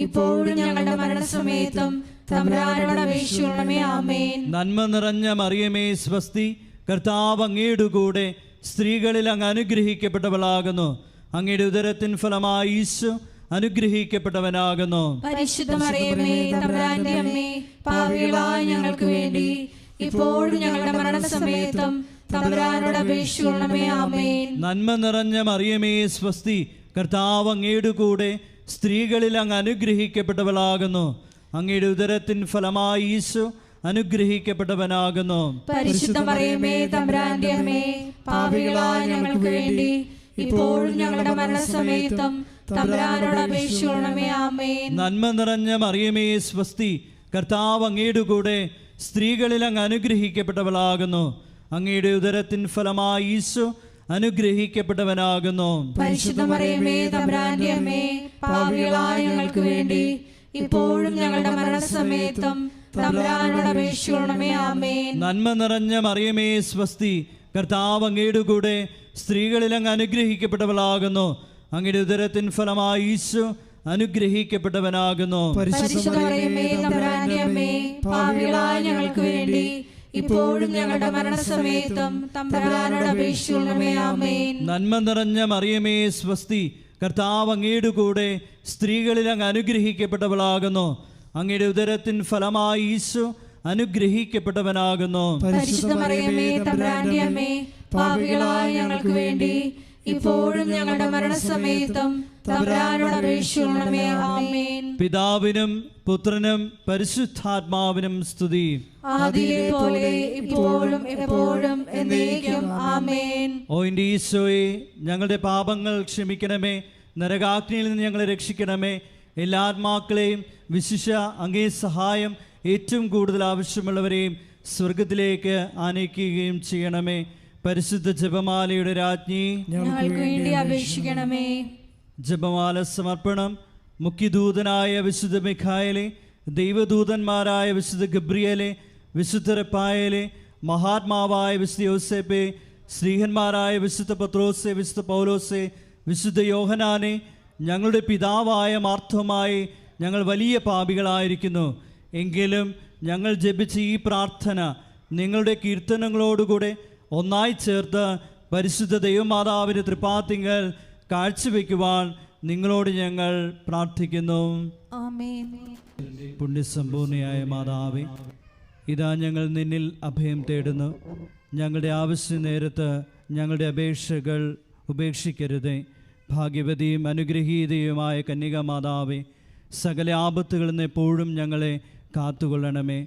ഇപ്പോഴും ഞങ്ങളുടെ മരണസമയത്തും തമ്പുരാനോട് അപേക്ഷിക്കണമേ. ആമേൻ. നന്മ നിറഞ്ഞ മറിയമേ സ്വസ്തി, കർത്താവ് അങ്ങയുടെ കൂടെ സ്ത്രീകളിൽ അങ്ങ് അനുഗ്രഹിക്കപ്പെട്ടവളാകുന്നു. അങ്ങയുടെ ഉദരത്തിൻ ഫലമായി ഈശോ അനുഗ്രഹിക്കപ്പെട്ടവനാകുന്നു. പരിശുദ്ധ മറിയമേ തമ്പുരാന്റെ അമ്മേ, പാപികളായ ഞങ്ങൾക്ക് വേണ്ടി ഇപ്പോഴും ഞങ്ങളുടെ മരണസമയത്തും തമ്പുരാനോട് അപേക്ഷിക്കണമേ. ആമേൻ. നന്മ നിറഞ്ഞ മറിയമേ സ്വസ്തി, കർത്താവ് അങ്ങയുടെ കൂടെ സ്ത്രീകളിൽ അങ്ങ് അനുഗ്രഹിക്കപ്പെട്ടവളാകുന്നു. അങ്ങയുടെ ഉദരത്തിൻ ഫലമായി ഈശോ അനുഗ്രഹിക്കപ്പെട്ടവനാകുന്നു. പരിശുദ്ധ മറിയമേ തമ്പുരാന്റെ അമ്മേ, പാപികളായ ഞങ്ങൾക്ക് വേണ്ടി ഇപ്പോഴും ഞങ്ങളുടെ മരണസമയത്തും തമ്പുരാനോട് അപേക്ഷിക്കണമേ. ആമേൻ. നന്മ നിറഞ്ഞ മറിയമേ സ്വസ്തി, കർത്താവ് അങ്ങയുടെ കൂടെ സ്ത്രീകളിൽ അങ്ങ് അനുഗ്രഹിക്കപ്പെട്ടവളാകുന്നു. അങ്ങയുടെ ഉദരത്തിൻ ഫലമായി ഈശോ അനുഗ്രഹിക്കപ്പെട്ടവനാകുന്നു. പരിശുദ്ധ മറിയമേ തമ്പുരാന്റെ അമ്മേ, പാപികളായ ഞങ്ങൾക്ക് വേണ്ടി ഇപ്പോഴും ഞങ്ങളുടെ മരണസമയത്തും തമ്പുരാനോട് അപേക്ഷിക്കണമേ. ആമേൻ. നന്മ നിറഞ്ഞ മറിയമേ സ്വസ്തി, കർത്താവ് അങ്ങയുടെ കൂടെ സ്ത്രീകളിൽ അങ്ങ് അനുഗ്രഹിക്കപ്പെട്ടവളാകുന്നു. അങ്ങയുടെ ഉദരത്തിൻ ഫലമായി ഈശോ അനുഗ്രഹിക്കപ്പെട്ടവനാകുന്നു. പരിശുദ്ധ മറിയമേ തമ്പുരാന്റെ അമ്മേ, പാപികളായ ഞങ്ങൾക്ക് വേണ്ടി ഇപ്പോഴും ഞങ്ങളുടെ മരണസമയത്തും തമ്പുരാനോട് അപേക്ഷിക്കണമേ. ആമേൻ. നന്മ നിറഞ്ഞ മറിയമേ സ്വസ്തി, കർത്താവ് അങ്ങയുടെ കൂടെ സ്ത്രീകളിൽ അങ്ങ് അനുഗ്രഹിക്കപ്പെട്ടവളാകുന്നു. അങ്ങയുടെ ഉദരത്തിൻ ഫലമായി ഈശോ അനുഗ്രഹിക്കപ്പെട്ടവനാകുന്നു. പരിശുദ്ധ മറിയമേ തമ്പുരാന്റെ അമ്മേ, പാപികളായ ഞങ്ങൾക്ക് വേണ്ടി ഇപ്പോഴും ഞങ്ങളുടെ മരണസമയത്തും തമ്പുരാനോട് അപേക്ഷിക്കണമേ. ആമേൻ. പിതാവിനും പുത്രനും പരിശുദ്ധാത്മാവിനും സ്തുതി. ആദിയിലെ പോലെ ഇപ്പോഴും എപ്പോഴും എന്നേക്കും. ആമേൻ. ഓ എൻ്റെ ഈശോയെ, ഞങ്ങളുടെ പാപങ്ങൾ ക്ഷമിക്കണമേ, നരകാഗ്നിയിൽ നിന്ന് ഞങ്ങളെ രക്ഷിക്കണമേ. എല്ലാ ആത്മാക്കളെയും വിശിഷ്യ അങ്ങേ സഹായം ഏറ്റവും കൂടുതൽ ആവശ്യമുള്ളവരെയും സ്വർഗത്തിലേക്ക് ആനയിക്കുകയും ചെയ്യണമേ. പരിശുദ്ധ ജപമാലയുടെ രാജ്ഞി, ഞങ്ങൾക്ക് വേണ്ടി അപേക്ഷിക്കണമേ. ജപമാല സമർപ്പണം. മുഖ്യദൂതനായ വിശുദ്ധ മിഖായേലെ, ദൈവദൂതന്മാരായ വിശുദ്ധ ഗബ്രിയേലെ, വിശുദ്ധ റഫായേലെ, മഹാത്മാവായ വിശുദ്ധ യോസേപ്പെ, ശ്രീഹന്മാരായ വിശുദ്ധ പത്രോസെ, വിശുദ്ധ പൗലോസെ, വിശുദ്ധ യോഹനാനെ, ഞങ്ങളുടെ പിതാവായ മാർത്തോമായി, ഞങ്ങൾ വലിയ പാപികളായിരിക്കുന്നു. എങ്കിലും ഞങ്ങൾ ജപിച്ച ഈ പ്രാർത്ഥന നിങ്ങളുടെ കീർത്തനങ്ങളോടുകൂടെ ഒന്നായി ചേർത്ത് പരിശുദ്ധ ദൈവമാതാവിൻ്റെ തൃപ്പാത്തിങ്കൽ കാഴ്ചവെക്കുവാൻ നിങ്ങളോട് ഞങ്ങൾ പ്രാർത്ഥിക്കുന്നു. ആമേൻ. പുണ്യസമ്പൂർണയായ മാതാവേ, ഇതാ ഞങ്ങൾ നിന്നിൽ അഭയം തേടുന്നു. ഞങ്ങളുടെ ആവശ്യ നേരത്ത് ഞങ്ങളുടെ അപേക്ഷകൾ ഉപേക്ഷിക്കരുതേ. ഭാഗ്യവതിയും അനുഗ്രഹീതയുമായ കന്യകാമാതാവേ, സകല ആപത്തുകളിൽ നിന്ന് എപ്പോഴും ഞങ്ങളെ കാത്തുകൊള്ളണമേ.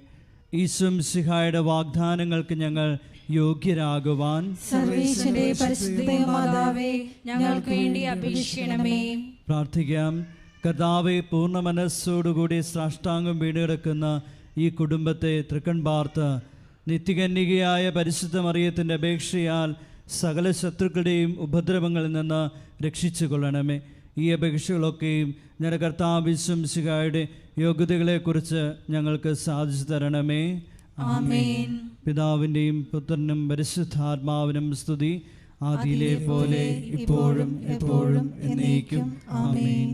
ഈശോ മിശിഹായുടെ വാഗ്ദാനങ്ങൾക്ക് ഞങ്ങൾ യോഗ്യരാകുവാൻ സർവ്വേശ്വരന്റെ പരിശുദ്ധ മാതാവേ, ഞങ്ങൾക്ക് വേണ്ടി അപേക്ഷിക്കണമേ. പ്രാർത്ഥിക്കാം. കർത്താവെ, പൂർണ്ണ മനസ്സോടുകൂടി സാഷ്ടാംഗം വീടുകിടക്കുന്ന ഈ കുടുംബത്തെ തൃക്കൺ പാർത്ത് നിത്യകന്യകയായ പരിശുദ്ധ മറിയത്തിൻ്റെ അപേക്ഷയാൽ സകല ശത്രുക്കളുടെയും ഉപദ്രവങ്ങളിൽ നിന്ന് രക്ഷിച്ചു കൊള്ളണമേ. ഈ അപേക്ഷകളൊക്കെയും ഞങ്ങളുടെ കർത്താവ് ഈശോ മിശിഹായുടെ യോഗ്യതകളെക്കുറിച്ച് ഞങ്ങൾക്ക് സാധിച്ചു തരണമേ. ആമേൻ. പിതാവിൻ്റെയും പുത്രനും പരിശുദ്ധാത്മാവിനും സ്തുതി, ആദിയിലെ പോലെ ഇപ്പോഴും എപ്പോഴും എന്നേക്കും. ആമേൻ.